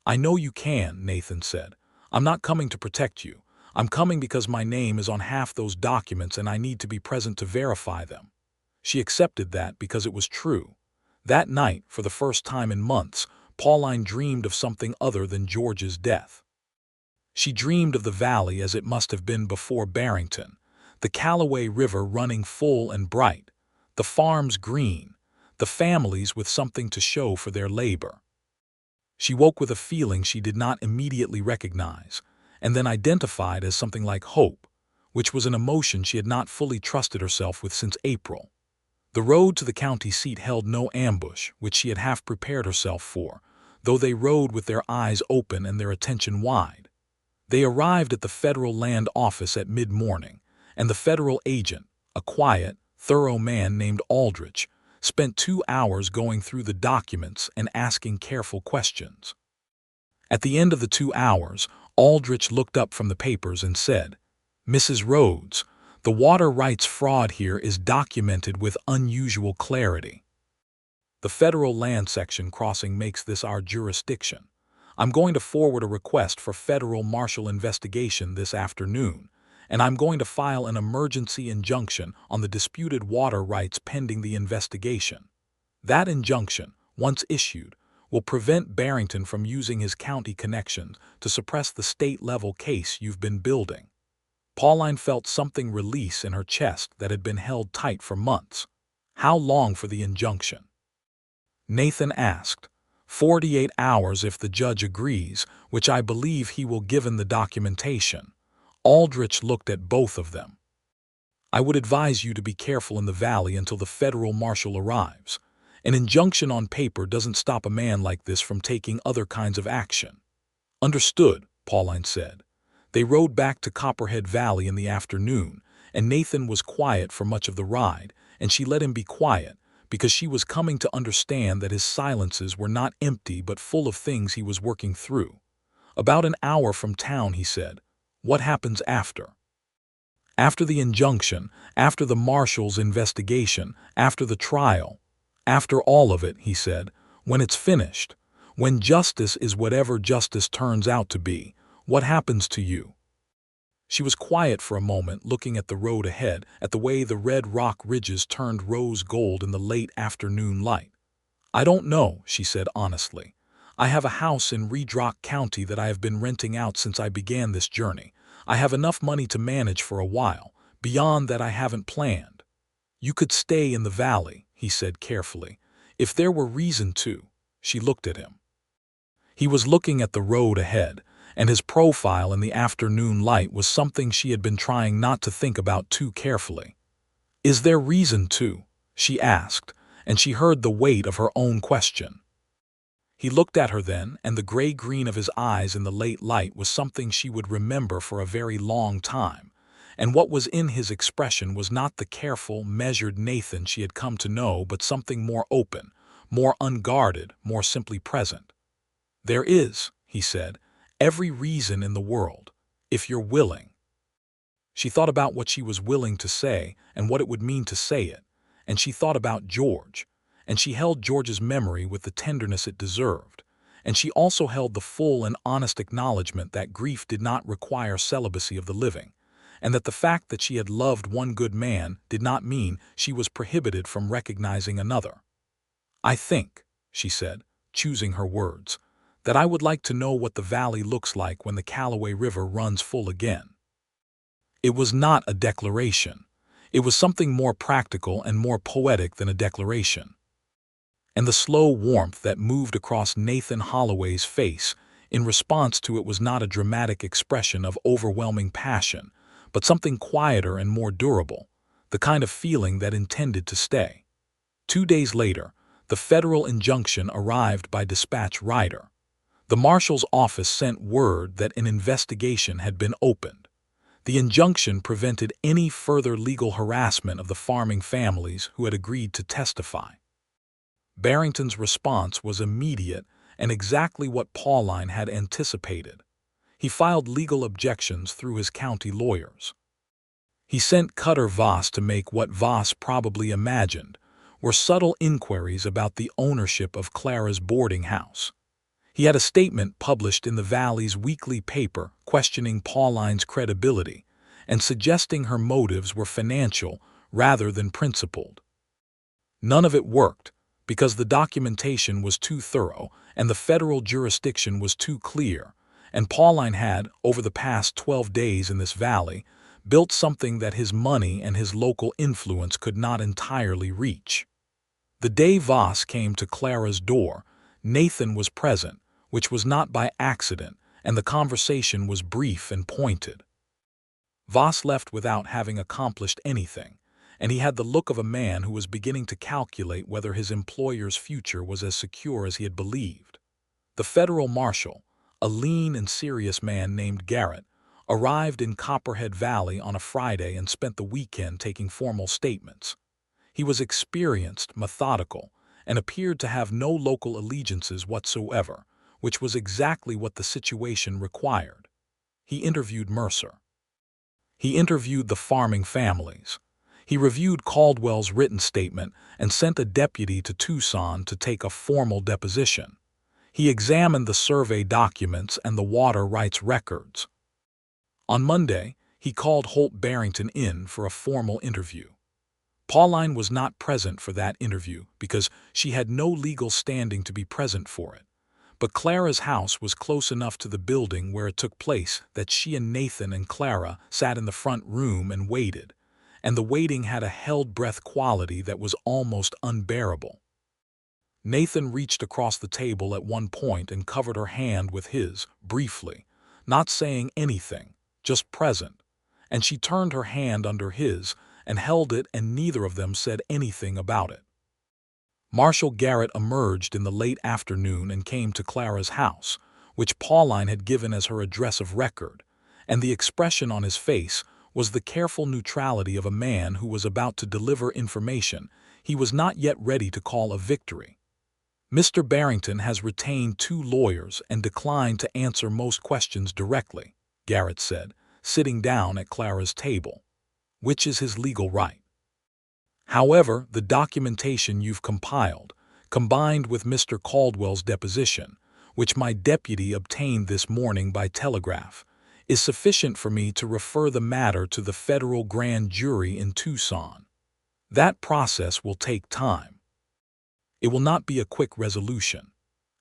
"I know you can," Nathan said. "I'm not coming to protect you. I'm coming because my name is on half those documents and I need to be present to verify them." She accepted that because it was true. That night, for the first time in months, Pauline dreamed of something other than George's death. She dreamed of the valley as it must have been before Barrington, the Cowboy River running full and bright, the farms green, the families with something to show for their labor. She woke with a feeling she did not immediately recognize, and then identified as something like hope, which was an emotion she had not fully trusted herself with since April. The road to the county seat held no ambush, which she had half prepared herself for, though they rode with their eyes open and their attention wide. They arrived at the federal land office at mid-morning, and the federal agent, a quiet, thorough man named Aldrich, spent 2 hours going through the documents and asking careful questions. At the end of the 2 hours, Aldrich looked up from the papers and said, "Mrs. Rhodes, the water rights fraud here is documented with unusual clarity. The federal land section crossing makes this our jurisdiction. I'm going to forward a request for federal marshal investigation this afternoon, and I'm going to file an emergency injunction on the disputed water rights pending the investigation. That injunction, once issued, will prevent Barrington from using his county connections to suppress the state-level case you've been building." Pauline felt something release in her chest that had been held tight for months. "How long for the injunction?" Nathan asked. 48 hours if the judge agrees, which I believe he will given the documentation." Aldrich looked at both of them. "I would advise you to be careful in the valley until the federal marshal arrives. An injunction on paper doesn't stop a man like this from taking other kinds of action." "Understood," Pauline said. They rode back to Copperhead Valley in the afternoon, and Nathan was quiet for much of the ride, and she let him be quiet, because she was coming to understand that his silences were not empty but full of things he was working through. "About an hour from town," he said. "What happens after?" "After the injunction, after the marshal's investigation, after the trial. After all of it," he said, "when it's finished, when justice is whatever justice turns out to be, what happens to you?" She was quiet for a moment, looking at the road ahead, at the way the red rock ridges turned rose gold in the late afternoon light. "I don't know," she said honestly. "I have a house in Redrock County that I have been renting out since I began this journey. I have enough money to manage for a while. Beyond that I haven't planned." "You could stay in the valley," he said carefully. "If there were reason to." She looked at him. He was looking at the road ahead, and his profile in the afternoon light was something she had been trying not to think about too carefully. "Is there reason to?" she asked, and she heard the weight of her own question. He looked at her then, and the gray-green of his eyes in the late light was something she would remember for a very long time, and what was in his expression was not the careful, measured Nathan she had come to know, but something more open, more unguarded, more simply present. "There is," he said, "every reason in the world, if you're willing." She thought about what she was willing to say and what it would mean to say it, and she thought about George, and she held George's memory with the tenderness it deserved, and she also held the full and honest acknowledgement that grief did not require celibacy of the living, and that the fact that she had loved one good man did not mean she was prohibited from recognizing another. "I think," she said, choosing her words, "that I would like to know what the valley looks like when the Cowboy River runs full again." It was not a declaration. It was something more practical and more poetic than a declaration. And the slow warmth that moved across Nathan Holloway's face in response to it was not a dramatic expression of overwhelming passion, but something quieter and more durable, the kind of feeling that intended to stay. 2 days later, the federal injunction arrived by dispatch rider. The marshal's office sent word that an investigation had been opened. The injunction prevented any further legal harassment of the farming families who had agreed to testify. Barrington's response was immediate and exactly what Pauline had anticipated. He filed legal objections through his county lawyers. He sent Cutter Voss to make what Voss probably imagined were subtle inquiries about the ownership of Clara's boarding house. He had a statement published in the Valley's weekly paper questioning Pauline's credibility and suggesting her motives were financial rather than principled. None of it worked, because the documentation was too thorough and the federal jurisdiction was too clear, and Pauline had, over the past 12 days in this valley, built something that his money and his local influence could not entirely reach. The day Voss came to Clara's door, Nathan was present, which was not by accident, and the conversation was brief and pointed. Voss left without having accomplished anything, and he had the look of a man who was beginning to calculate whether his employer's future was as secure as he had believed. The federal marshal, a lean and serious man named Garrett, arrived in Copperhead Valley on a Friday and spent the weekend taking formal statements. He was experienced, methodical, and appeared to have no local allegiances whatsoever, which was exactly what the situation required. He interviewed Mercer. He interviewed the farming families. He reviewed Caldwell's written statement and sent a deputy to Tucson to take a formal deposition. He examined the survey documents and the water rights records. On Monday, he called Holt Barrington in for a formal interview. Pauline was not present for that interview because she had no legal standing to be present for it. But Clara's house was close enough to the building where it took place that she and Nathan and Clara sat in the front room and waited, and the waiting had a held-breath quality that was almost unbearable. Nathan reached across the table at one point and covered her hand with his, briefly, not saying anything, just present, and she turned her hand under his and held it, and neither of them said anything about it. Marshal Garrett emerged in the late afternoon and came to Clara's house, which Pauline had given as her address of record, and the expression on his face was the careful neutrality of a man who was about to deliver information he was not yet ready to call a victory. "Mr. Barrington has retained 2 lawyers and declined to answer most questions directly," Garrett said, sitting down at Clara's table, "which is his legal right. However, the documentation you've compiled, combined with Mr. Caldwell's deposition, which my deputy obtained this morning by telegraph, is sufficient for me to refer the matter to the federal grand jury in Tucson. That process will take time. It will not be a quick resolution."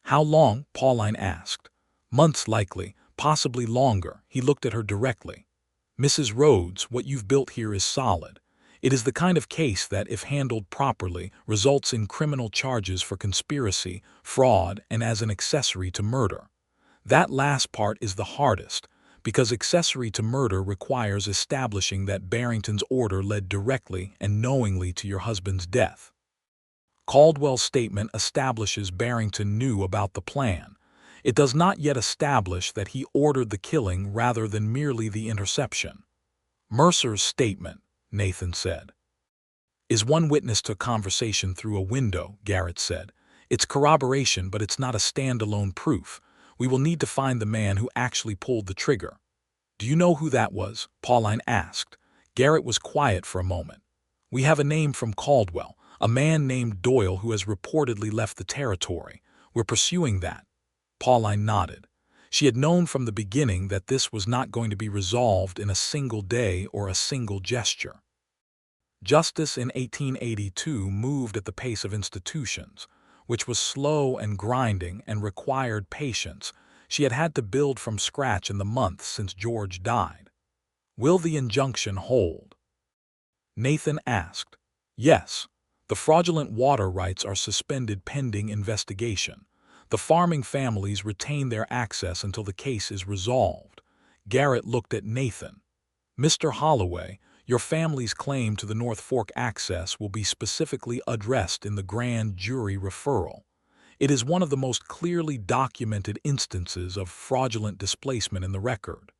"How long?" Pauline asked. "Months likely, possibly longer." He looked at her directly. "Mrs. Rhodes, what you've built here is solid. It is the kind of case that, if handled properly, results in criminal charges for conspiracy, fraud, and as an accessory to murder. That last part is the hardest, because accessory to murder requires establishing that Barrington's order led directly and knowingly to your husband's death. Caldwell's statement establishes Barrington knew about the plan. It does not yet establish that he ordered the killing rather than merely the interception." "Mercer's statement," Nathan said, "is one witness to a conversation through a window," Garrett said. "It's corroboration, but it's not a standalone proof. We will need to find the man who actually pulled the trigger." "Do you know who that was?" Pauline asked. Garrett was quiet for a moment. "We have a name from Caldwell, a man named Doyle who has reportedly left the territory. We're pursuing that." Pauline nodded. She had known from the beginning that this was not going to be resolved in a single day or a single gesture. Justice in 1882 moved at the pace of institutions, which was slow and grinding and required patience. She had had to build from scratch in the months since George died. "Will the injunction hold?" Nathan asked. "Yes. The fraudulent water rights are suspended pending investigation. The farming families retain their access until the case is resolved." Garrett looked at Nathan. "Mr. Holloway, your family's claim to the North Fork access will be specifically addressed in the grand jury referral. It is one of the most clearly documented instances of fraudulent displacement in the record."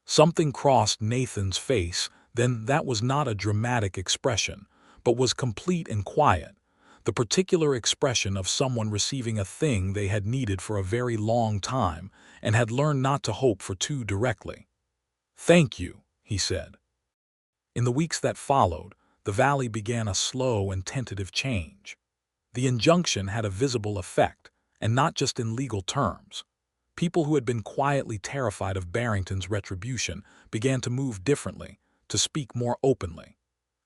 Something crossed Nathan's face, then that was not a dramatic expression, but was complete and quiet, the particular expression of someone receiving a thing they had needed for a very long time and had learned not to hope for too directly. "Thank you," he said. In the weeks that followed, the valley began a slow and tentative change. The injunction had a visible effect, and not just in legal terms. People who had been quietly terrified of Barrington's retribution began to move differently, to speak more openly.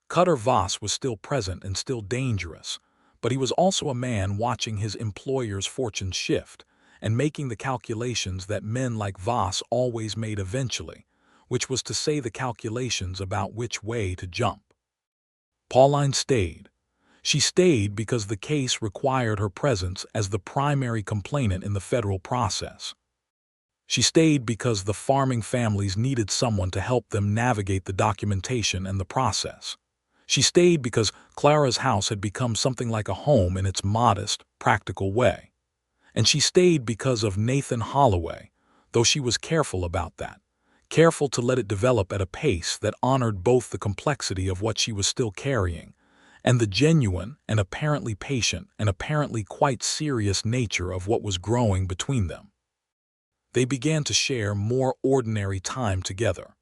Cutter Voss was still present and still dangerous, but he was also a man watching his employer's fortunes shift and making the calculations that men like Voss always made eventually, which was to say the calculations about which way to jump. Pauline stayed. She stayed because the case required her presence as the primary complainant in the federal process. She stayed because the farming families needed someone to help them navigate the documentation and the process. She stayed because Clara's house had become something like a home in its modest, practical way. And she stayed because of Nathan Holloway, though she was careful about that, careful to let it develop at a pace that honored both the complexity of what she was still carrying and the genuine and apparently patient and apparently quite serious nature of what was growing between them. They began to share more ordinary time together,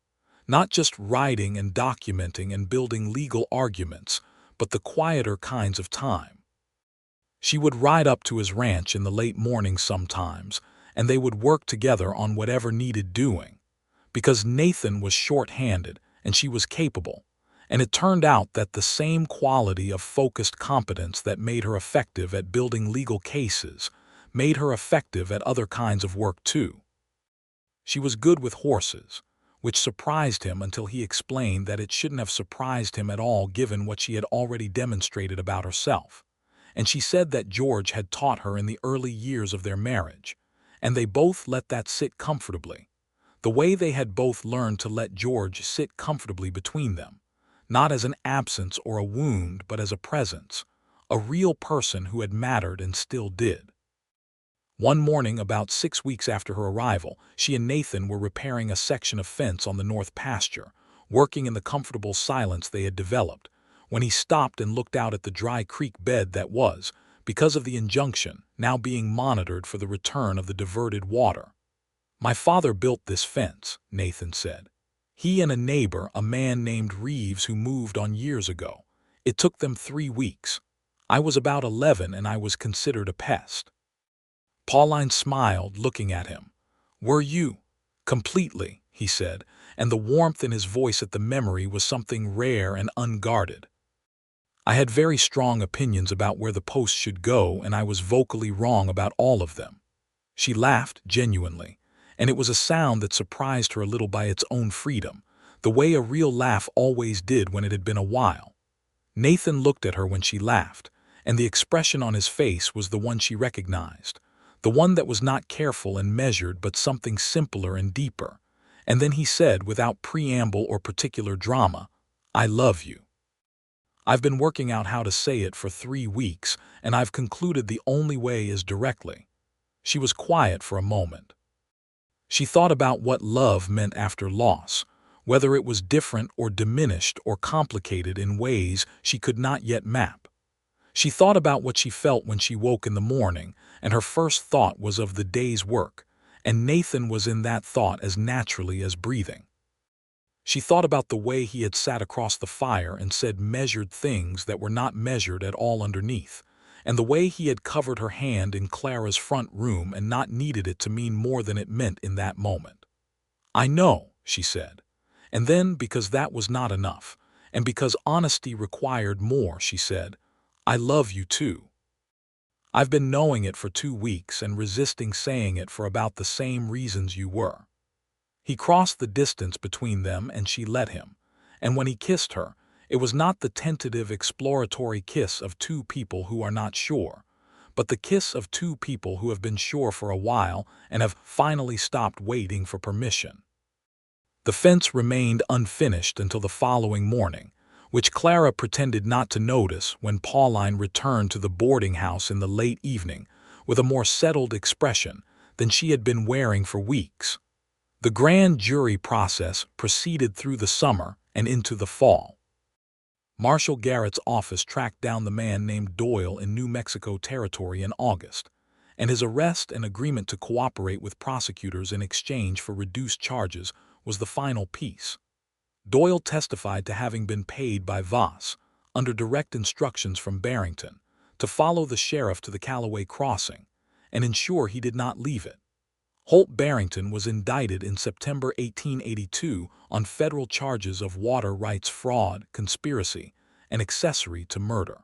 not just writing and documenting and building legal arguments, but the quieter kinds of time. She would ride up to his ranch in the late morning sometimes, and they would work together on whatever needed doing, because Nathan was short-handed and she was capable, and it turned out that the same quality of focused competence that made her effective at building legal cases made her effective at other kinds of work too. She was good with horses, which surprised him until he explained that it shouldn't have surprised him at all given what she had already demonstrated about herself. And she said that George had taught her in the early years of their marriage, and they both let that sit comfortably, the way they had both learned to let George sit comfortably between them, not as an absence or a wound but as a presence, a real person who had mattered and still did. One morning, about 6 weeks after her arrival, she and Nathan were repairing a section of fence on the north pasture, working in the comfortable silence they had developed, when he stopped and looked out at the dry creek bed that was, because of the injunction, now being monitored for the return of the diverted water. "My father built this fence," Nathan said. "He and a neighbor, a man named Reeves who moved on years ago. It took them 3 weeks. I was about 11 and I was considered a pest." Pauline smiled, looking at him. "Were you?" "Completely," he said, and the warmth in his voice at the memory was something rare and unguarded. "I had very strong opinions about where the post should go, and I was vocally wrong about all of them." She laughed, genuinely, and it was a sound that surprised her a little by its own freedom, the way a real laugh always did when it had been a while. Nathan looked at her when she laughed, and the expression on his face was the one she recognized, the one that was not careful and measured but something simpler and deeper. And then he said, without preamble or particular drama, "I love you. I've been working out how to say it for 3 weeks, and I've concluded the only way is directly." She was quiet for a moment. She thought about what love meant after loss, whether it was different or diminished or complicated in ways she could not yet map. She thought about what she felt when she woke in the morning, and her first thought was of the day's work, and Nathan was in that thought as naturally as breathing. She thought about the way he had sat across the fire and said measured things that were not measured at all underneath, and the way he had covered her hand in Clara's front room and not needed it to mean more than it meant in that moment. "I know," she said. And then, because that was not enough, and because honesty required more, she said, "I love you too. I've been knowing it for 2 weeks and resisting saying it for about the same reasons you were." He crossed the distance between them and she let him, and when he kissed her, it was not the tentative exploratory kiss of two people who are not sure, but the kiss of two people who have been sure for a while and have finally stopped waiting for permission. The fence remained unfinished until the following morning, which Clara pretended not to notice when Pauline returned to the boarding house in the late evening with a more settled expression than she had been wearing for weeks. The grand jury process proceeded through the summer and into the fall. Marshal Garrett's office tracked down the man named Doyle in New Mexico Territory in August, and his arrest and agreement to cooperate with prosecutors in exchange for reduced charges was the final piece. Doyle testified to having been paid by Voss, under direct instructions from Barrington, to follow the sheriff to the Callaway Crossing and ensure he did not leave it. Holt Barrington was indicted in September 1882 on federal charges of water rights fraud, conspiracy, and accessory to murder.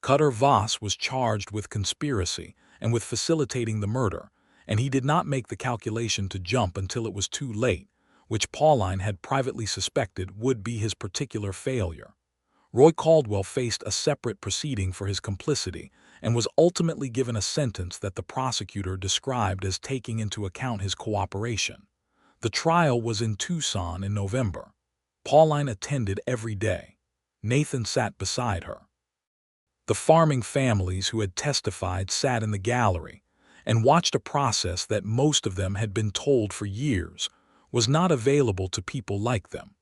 Cutter Voss was charged with conspiracy and with facilitating the murder, and he did not make the calculation to jump until it was too late, which Pauline had privately suspected would be his particular failure. Roy Caldwell faced a separate proceeding for his complicity, and was ultimately given a sentence that the prosecutor described as taking into account his cooperation. The trial was in Tucson in November. Pauline attended every day. Nathan sat beside her. The farming families who had testified sat in the gallery and watched a process that most of them had been told for years was not available to people like them.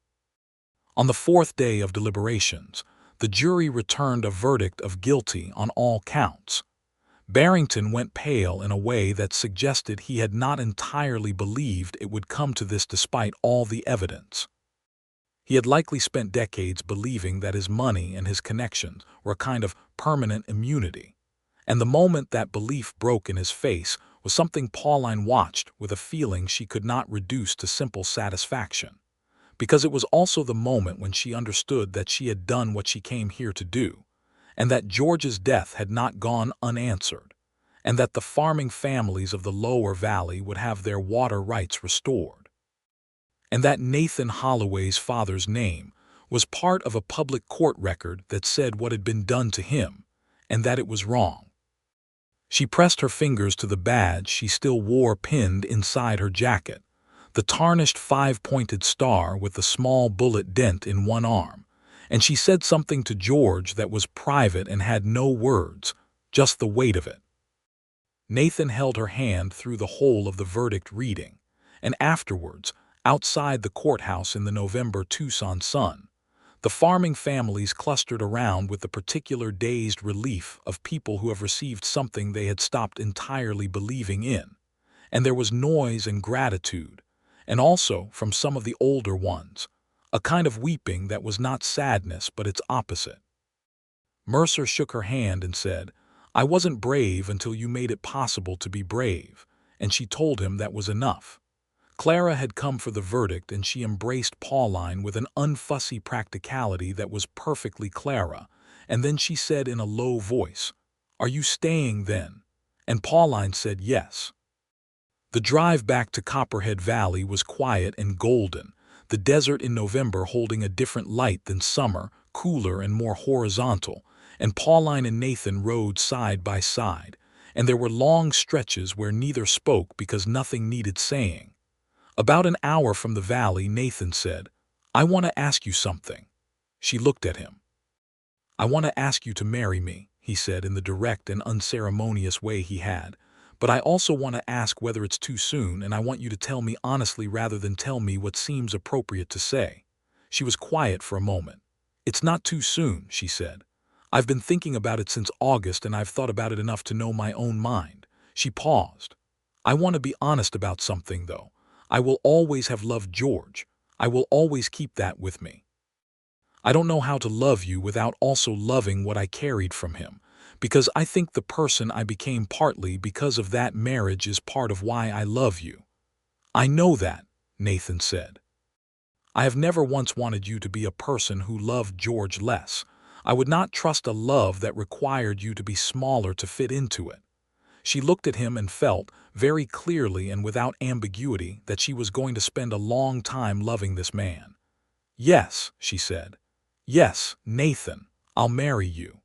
On the fourth day of deliberations, the jury returned a verdict of guilty on all counts. Barrington went pale in a way that suggested he had not entirely believed it would come to this despite all the evidence. He had likely spent decades believing that his money and his connections were a kind of permanent immunity, and the moment that belief broke in his face was something Pauline watched with a feeling she could not reduce to simple satisfaction, because it was also the moment when she understood that she had done what she came here to do, and that George's death had not gone unanswered, and that the farming families of the lower valley would have their water rights restored, and that Nathan Holloway's father's name was part of a public court record that said what had been done to him, and that it was wrong. She pressed her fingers to the badge she still wore pinned inside her jacket, the tarnished five-pointed star with the small bullet dent in one arm, and she said something to George that was private and had no words, just the weight of it. Nathan held her hand through the whole of the verdict reading, and afterwards, outside the courthouse in the November Tucson sun, the farming families clustered around with the particular dazed relief of people who have received something they had stopped entirely believing in, and there was noise and gratitude, and also, from some of the older ones, a kind of weeping that was not sadness but its opposite. Mercer shook her hand and said, "I wasn't brave until you made it possible to be brave," and she told him that was enough. Clara had come for the verdict, and she embraced Pauline with an unfussy practicality that was perfectly Clara, and then she said in a low voice, "Are you staying then?" And Pauline said yes. The drive back to Copperhead Valley was quiet and golden, the desert in November holding a different light than summer, cooler and more horizontal, and Pauline and Nathan rode side by side, and there were long stretches where neither spoke because nothing needed saying. About an hour from the valley, Nathan said, "I want to ask you something." She looked at him. "I want to ask you to marry me," he said in the direct and unceremonious way he had, "but I also want to ask whether it's too soon, and I want you to tell me honestly rather than tell me what seems appropriate to say." She was quiet for a moment. "It's not too soon," she said. "I've been thinking about it since August, and I've thought about it enough to know my own mind." She paused. "I want to be honest about something, though. I will always have loved George. I will always keep that with me. I don't know how to love you without also loving what I carried from him, because I think the person I became partly because of that marriage is part of why I love you." "I know that," Nathan said. "I have never once wanted you to be a person who loved George less. I would not trust a love that required you to be smaller to fit into it." She looked at him and felt, very clearly and without ambiguity, that she was going to spend a long time loving this man. "Yes," she said. "Yes, Nathan, I'll marry you."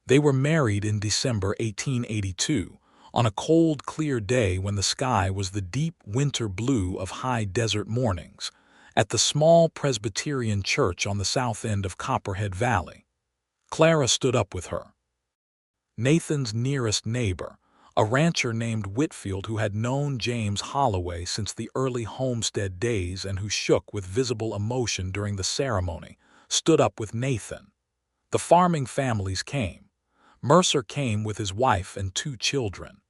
They were married in December 1882, on a cold, clear day when the sky was the deep winter blue of high desert mornings, at the small Presbyterian church on the south end of Copperhead Valley. Clara stood up with her. Nathan's nearest neighbor, a rancher named Whitfield who had known James Holloway since the early homestead days and who shook with visible emotion during the ceremony, stood up with Nathan. The farming families came. Mercer came with his wife and 2 children.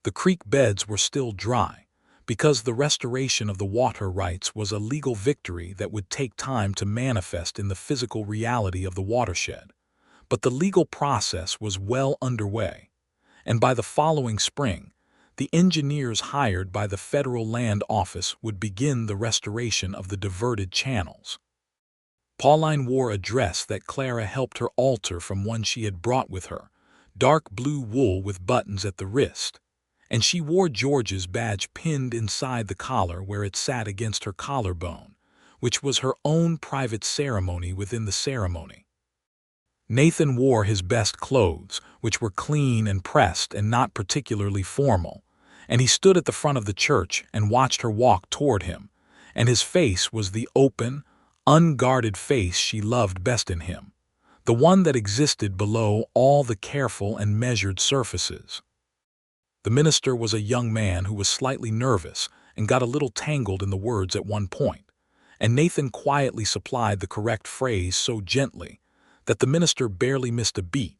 The creek beds were still dry, because the restoration of the water rights was a legal victory that would take time to manifest in the physical reality of the watershed. But the legal process was well underway, and by the following spring, the engineers hired by the Federal Land Office would begin the restoration of the diverted channels. Pauline wore a dress that Clara helped her alter from one she had brought with her, dark blue wool with buttons at the wrist, and she wore George's badge pinned inside the collar where it sat against her collarbone, which was her own private ceremony within the ceremony. Nathan wore his best clothes, which were clean and pressed and not particularly formal, and he stood at the front of the church and watched her walk toward him, and his face was the open, unguarded face she loved best in him, the one that existed below all the careful and measured surfaces. The minister was a young man who was slightly nervous and got a little tangled in the words at one point, and Nathan quietly supplied the correct phrase so gently that the minister barely missed a beat,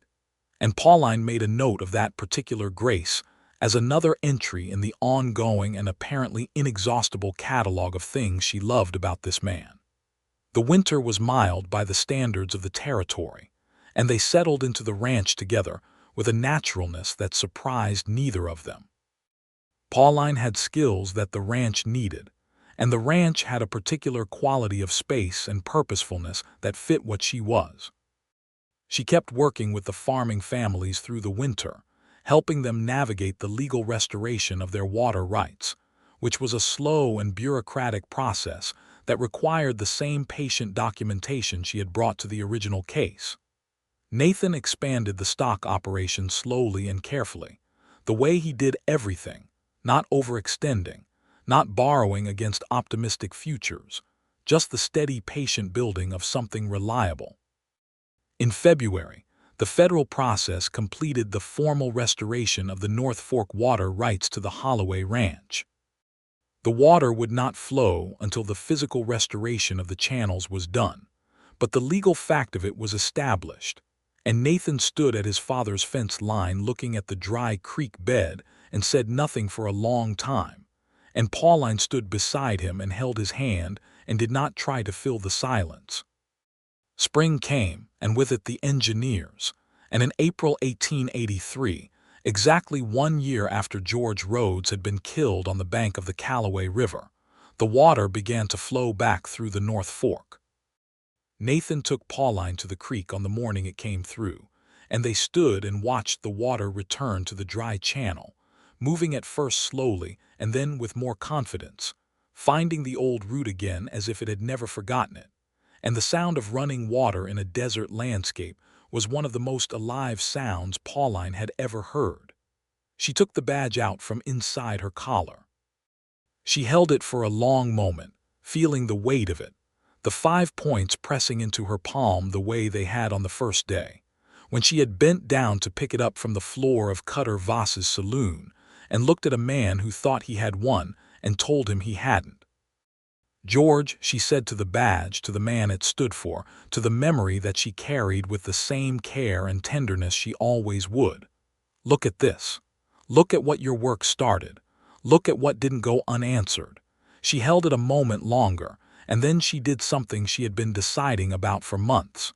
and Pauline made a note of that particular grace as another entry in the ongoing and apparently inexhaustible catalog of things she loved about this man. The winter was mild by the standards of the territory, and they settled into the ranch together with a naturalness that surprised neither of them. Pauline had skills that the ranch needed, and the ranch had a particular quality of space and purposefulness that fit what she was. She kept working with the farming families through the winter, helping them navigate the legal restoration of their water rights, which was a slow and bureaucratic process that required the same patient documentation she had brought to the original case. Nathan expanded the stock operation slowly and carefully, the way he did everything, not overextending, not borrowing against optimistic futures, just the steady, patient building of something reliable. In February, the federal process completed the formal restoration of the North Fork water rights to the Holloway Ranch. The water would not flow until the physical restoration of the channels was done, but the legal fact of it was established, and Nathan stood at his father's fence line looking at the dry creek bed and said nothing for a long time, and Pauline stood beside him and held his hand and did not try to fill the silence. Spring came, and with it the engineers, and in April 1883, exactly 1 year after George Rhodes had been killed on the bank of the Cowboy River, the water began to flow back through the North Fork. Nathan took Pauline to the creek on the morning it came through, and they stood and watched the water return to the dry channel, moving at first slowly and then with more confidence, finding the old route again as if it had never forgotten it. And the sound of running water in a desert landscape was one of the most alive sounds Pauline had ever heard. She took the badge out from inside her collar. She held it for a long moment, feeling the weight of it, the 5 points pressing into her palm the way they had on the first day, when she had bent down to pick it up from the floor of Cutter Voss's saloon and looked at a man who thought he had won and told him he hadn't. George, she said to the badge, to the man it stood for, to the memory that she carried with the same care and tenderness she always would. Look at this. Look at what your work started. Look at what didn't go unanswered. She held it a moment longer, and then she did something she had been deciding about for months.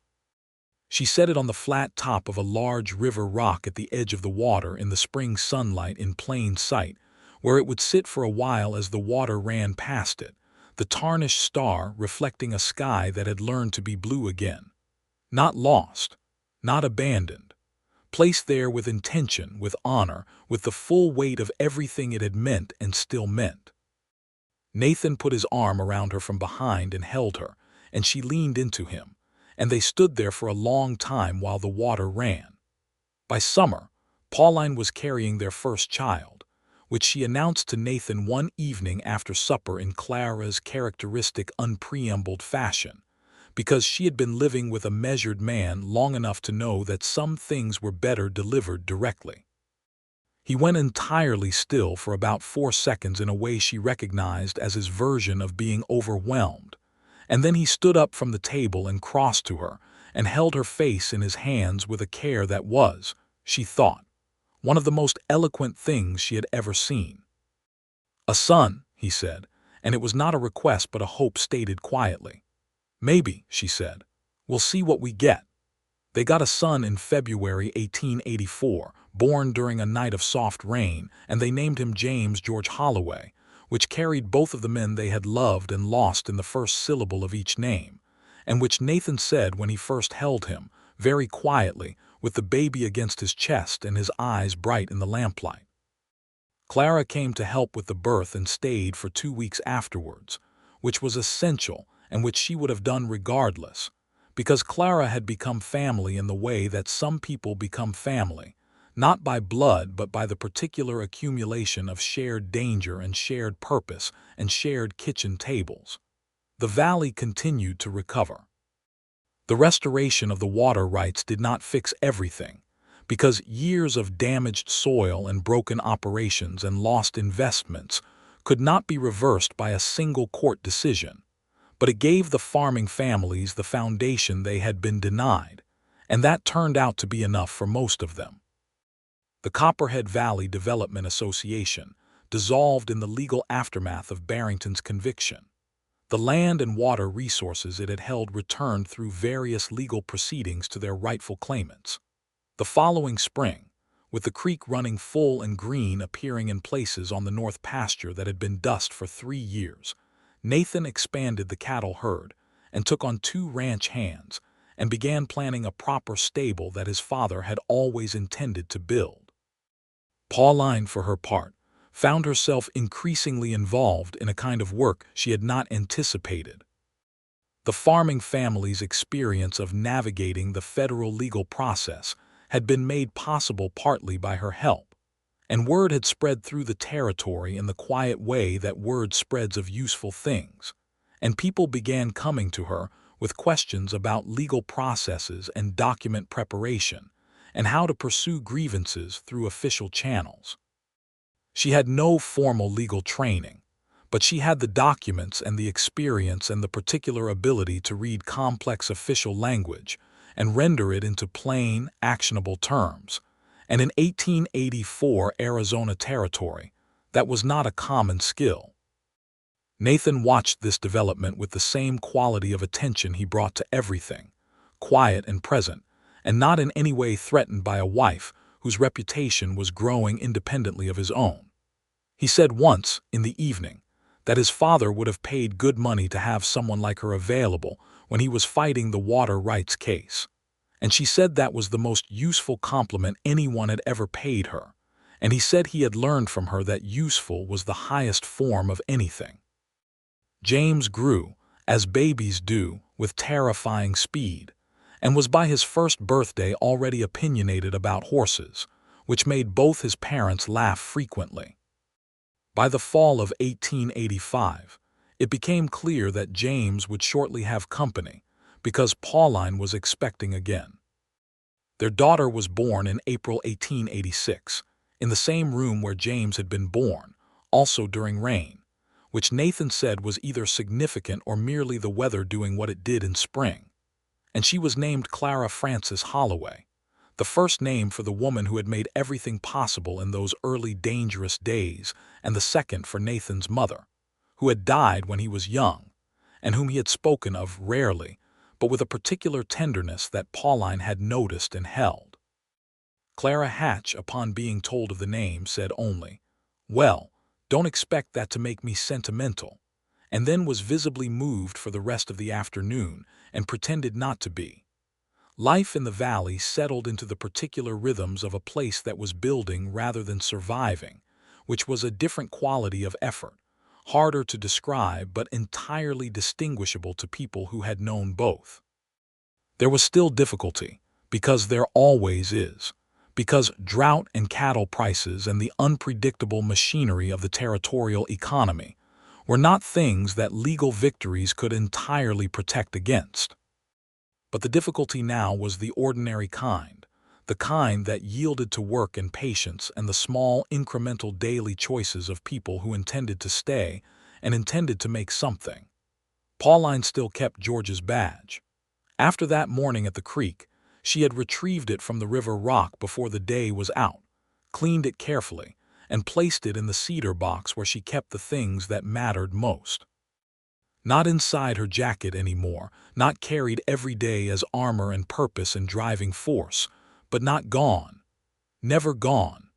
She set it on the flat top of a large river rock at the edge of the water in the spring sunlight in plain sight, where it would sit for a while as the water ran past it, the tarnished star reflecting a sky that had learned to be blue again. Not lost, not abandoned. Placed there with intention, with honor, with the full weight of everything it had meant and still meant. Nathan put his arm around her from behind and held her, and she leaned into him, and they stood there for a long time while the water ran. By summer, Pauline was carrying their first child, which she announced to Nathan one evening after supper in Clara's characteristic unpreambled fashion, because she had been living with a measured man long enough to know that some things were better delivered directly. He went entirely still for about 4 seconds in a way she recognized as his version of being overwhelmed, and then he stood up from the table and crossed to her and held her face in his hands with a care that was, she thought, one of the most eloquent things she had ever seen. "A son," he said, and it was not a request but a hope stated quietly. "Maybe," she said. "We'll see what we get." They got a son in February 1884, born during a night of soft rain, and they named him James George Holloway, which carried both of the men they had loved and lost in the first syllable of each name, and which Nathan said when he first held him, very quietly, with the baby against his chest and his eyes bright in the lamplight. Clara came to help with the birth and stayed for 2 weeks afterwards, which was essential and which she would have done regardless, because Clara had become family in the way that some people become family, not by blood but by the particular accumulation of shared danger and shared purpose and shared kitchen tables. The valley continued to recover. The restoration of the water rights did not fix everything, because years of damaged soil and broken operations and lost investments could not be reversed by a single court decision, but it gave the farming families the foundation they had been denied, and that turned out to be enough for most of them. The Copperhead Valley Development Association dissolved in the legal aftermath of Barrington's conviction. The land and water resources it had held returned through various legal proceedings to their rightful claimants. The following spring, with the creek running full and green appearing in places on the north pasture that had been dust for 3 years, Nathan expanded the cattle herd and took on 2 ranch hands and began planning a proper stable that his father had always intended to build. Pauline, for her part, found herself increasingly involved in a kind of work she had not anticipated. The farming family's experience of navigating the federal legal process had been made possible partly by her help, and word had spread through the territory in the quiet way that word spreads of useful things, and people began coming to her with questions about legal processes and document preparation, and how to pursue grievances through official channels. She had no formal legal training, but she had the documents and the experience and the particular ability to read complex official language and render it into plain, actionable terms. And in 1884 Arizona territory, that was not a common skill. Nathan watched this development with the same quality of attention he brought to everything, quiet and present, and not in any way threatened by a wife whose reputation was growing independently of his own. He said once, in the evening, that his father would have paid good money to have someone like her available when he was fighting the water rights case. And she said that was the most useful compliment anyone had ever paid her, and he said he had learned from her that useful was the highest form of anything. James grew, as babies do, with terrifying speed, and was by his first birthday already opinionated about horses, which made both his parents laugh frequently. By the fall of 1885, it became clear that James would shortly have company, because Pauline was expecting again. Their daughter was born in April 1886, in the same room where James had been born, also during rain, which Nathan said was either significant or merely the weather doing what it did in spring. And she was named Clara Frances Holloway, the first name for the woman who had made everything possible in those early dangerous days, and the second for Nathan's mother, who had died when he was young, and whom he had spoken of rarely, but with a particular tenderness that Pauline had noticed and held. Clara Hatch, upon being told of the name, said only, "Well, don't expect that to make me sentimental," and then was visibly moved for the rest of the afternoon and pretended not to be. Life in the valley settled into the particular rhythms of a place that was building rather than surviving, which was a different quality of effort, harder to describe but entirely distinguishable to people who had known both. There was still difficulty, because there always is, because drought and cattle prices and the unpredictable machinery of the territorial economy were not things that legal victories could entirely protect against. But the difficulty now was the ordinary kind, the kind that yielded to work and patience and the small, incremental daily choices of people who intended to stay and intended to make something. Pauline still kept George's badge. After that morning at the creek, she had retrieved it from the river rock before the day was out, cleaned it carefully, and placed it in the cedar box where she kept the things that mattered most. Not inside her jacket anymore, not carried every day as armor and purpose and driving force, but not gone, never gone.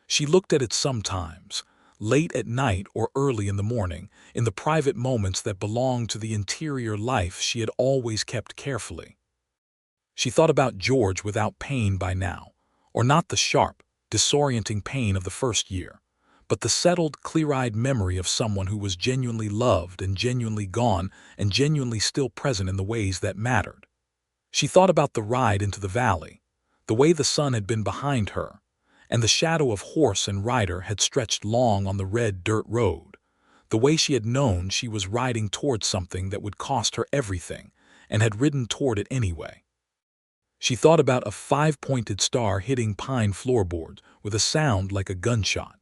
She looked at it sometimes, late at night or early in the morning, in the private moments that belonged to the interior life she had always kept carefully. She thought about George without pain by now, or not the sharp, disorienting pain of the first year, but the settled, clear-eyed memory of someone who was genuinely loved and genuinely gone and genuinely still present in the ways that mattered. She thought about the ride into the valley, the way the sun had been behind her, and the shadow of horse and rider had stretched long on the red dirt road, the way she had known she was riding towards something that would cost her everything, and had ridden toward it anyway. She thought about a five-pointed star hitting pine floorboards with a sound like a gunshot.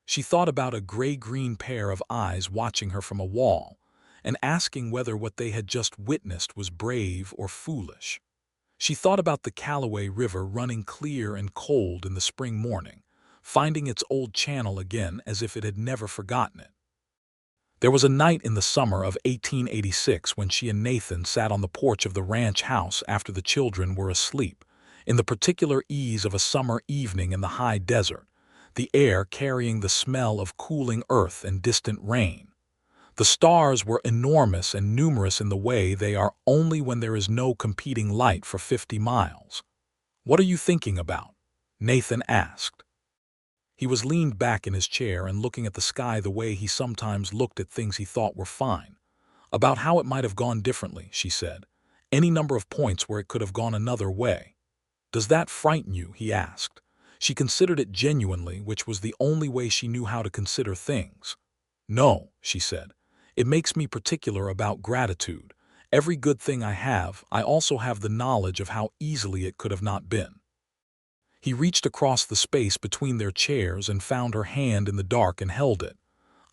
She thought about a gray-green pair of eyes watching her from a wall, and asking whether what they had just witnessed was brave or foolish. She thought about the Cowboy River running clear and cold in the spring morning, finding its old channel again as if it had never forgotten it. There was a night in the summer of 1886 when she and Nathan sat on the porch of the ranch house after the children were asleep, in the particular ease of a summer evening in the high desert, the air carrying the smell of cooling earth and distant rain. The stars were enormous and numerous in the way they are only when there is no competing light for 50 miles. "What are you thinking about?" Nathan asked. He was leaned back in his chair and looking at the sky the way he sometimes looked at things he thought were fine. "About how it might have gone differently," she said. "Any number of points where it could have gone another way." "Does that frighten you?" he asked. She considered it genuinely, which was the only way she knew how to consider things. "No," she said. "It makes me particular about gratitude. Every good thing I have, I also have the knowledge of how easily it could have not been." He reached across the space between their chairs and found her hand in the dark and held it.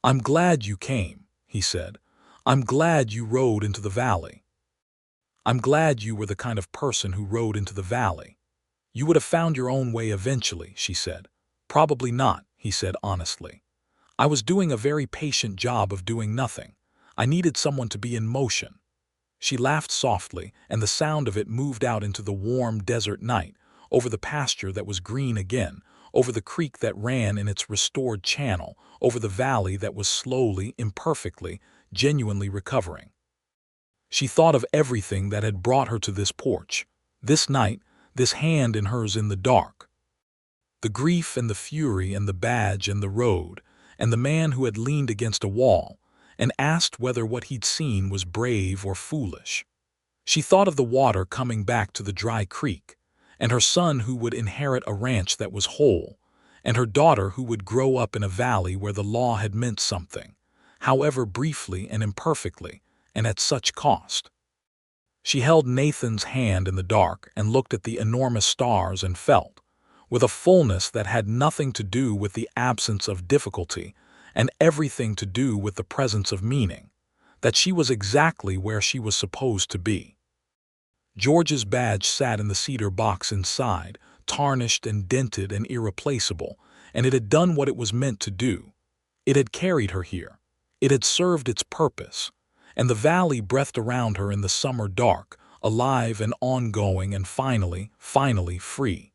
"I'm glad you came," he said. "I'm glad you rode into the valley. I'm glad you were the kind of person who rode into the valley." "You would have found your own way eventually," she said. "Probably not," he said honestly. "I was doing a very patient job of doing nothing. I needed someone to be in motion." She laughed softly, and the sound of it moved out into the warm desert night, over the pasture that was green again, over the creek that ran in its restored channel, over the valley that was slowly, imperfectly, genuinely recovering. She thought of everything that had brought her to this porch, this night, this hand in hers in the dark. The grief and the fury and the badge and the road, and the man who had leaned against a wall, and asked whether what he'd seen was brave or foolish. She thought of the water coming back to the dry creek, and her son who would inherit a ranch that was whole, and her daughter who would grow up in a valley where the law had meant something, however briefly and imperfectly, and at such cost. She held Nathan's hand in the dark and looked at the enormous stars and felt, with a fullness that had nothing to do with the absence of difficulty and everything to do with the presence of meaning, that she was exactly where she was supposed to be. George's badge sat in the cedar box inside, tarnished and dented and irreplaceable, and it had done what it was meant to do. It had carried her here. It had served its purpose. And the valley breathed around her in the summer dark, alive and ongoing and finally free.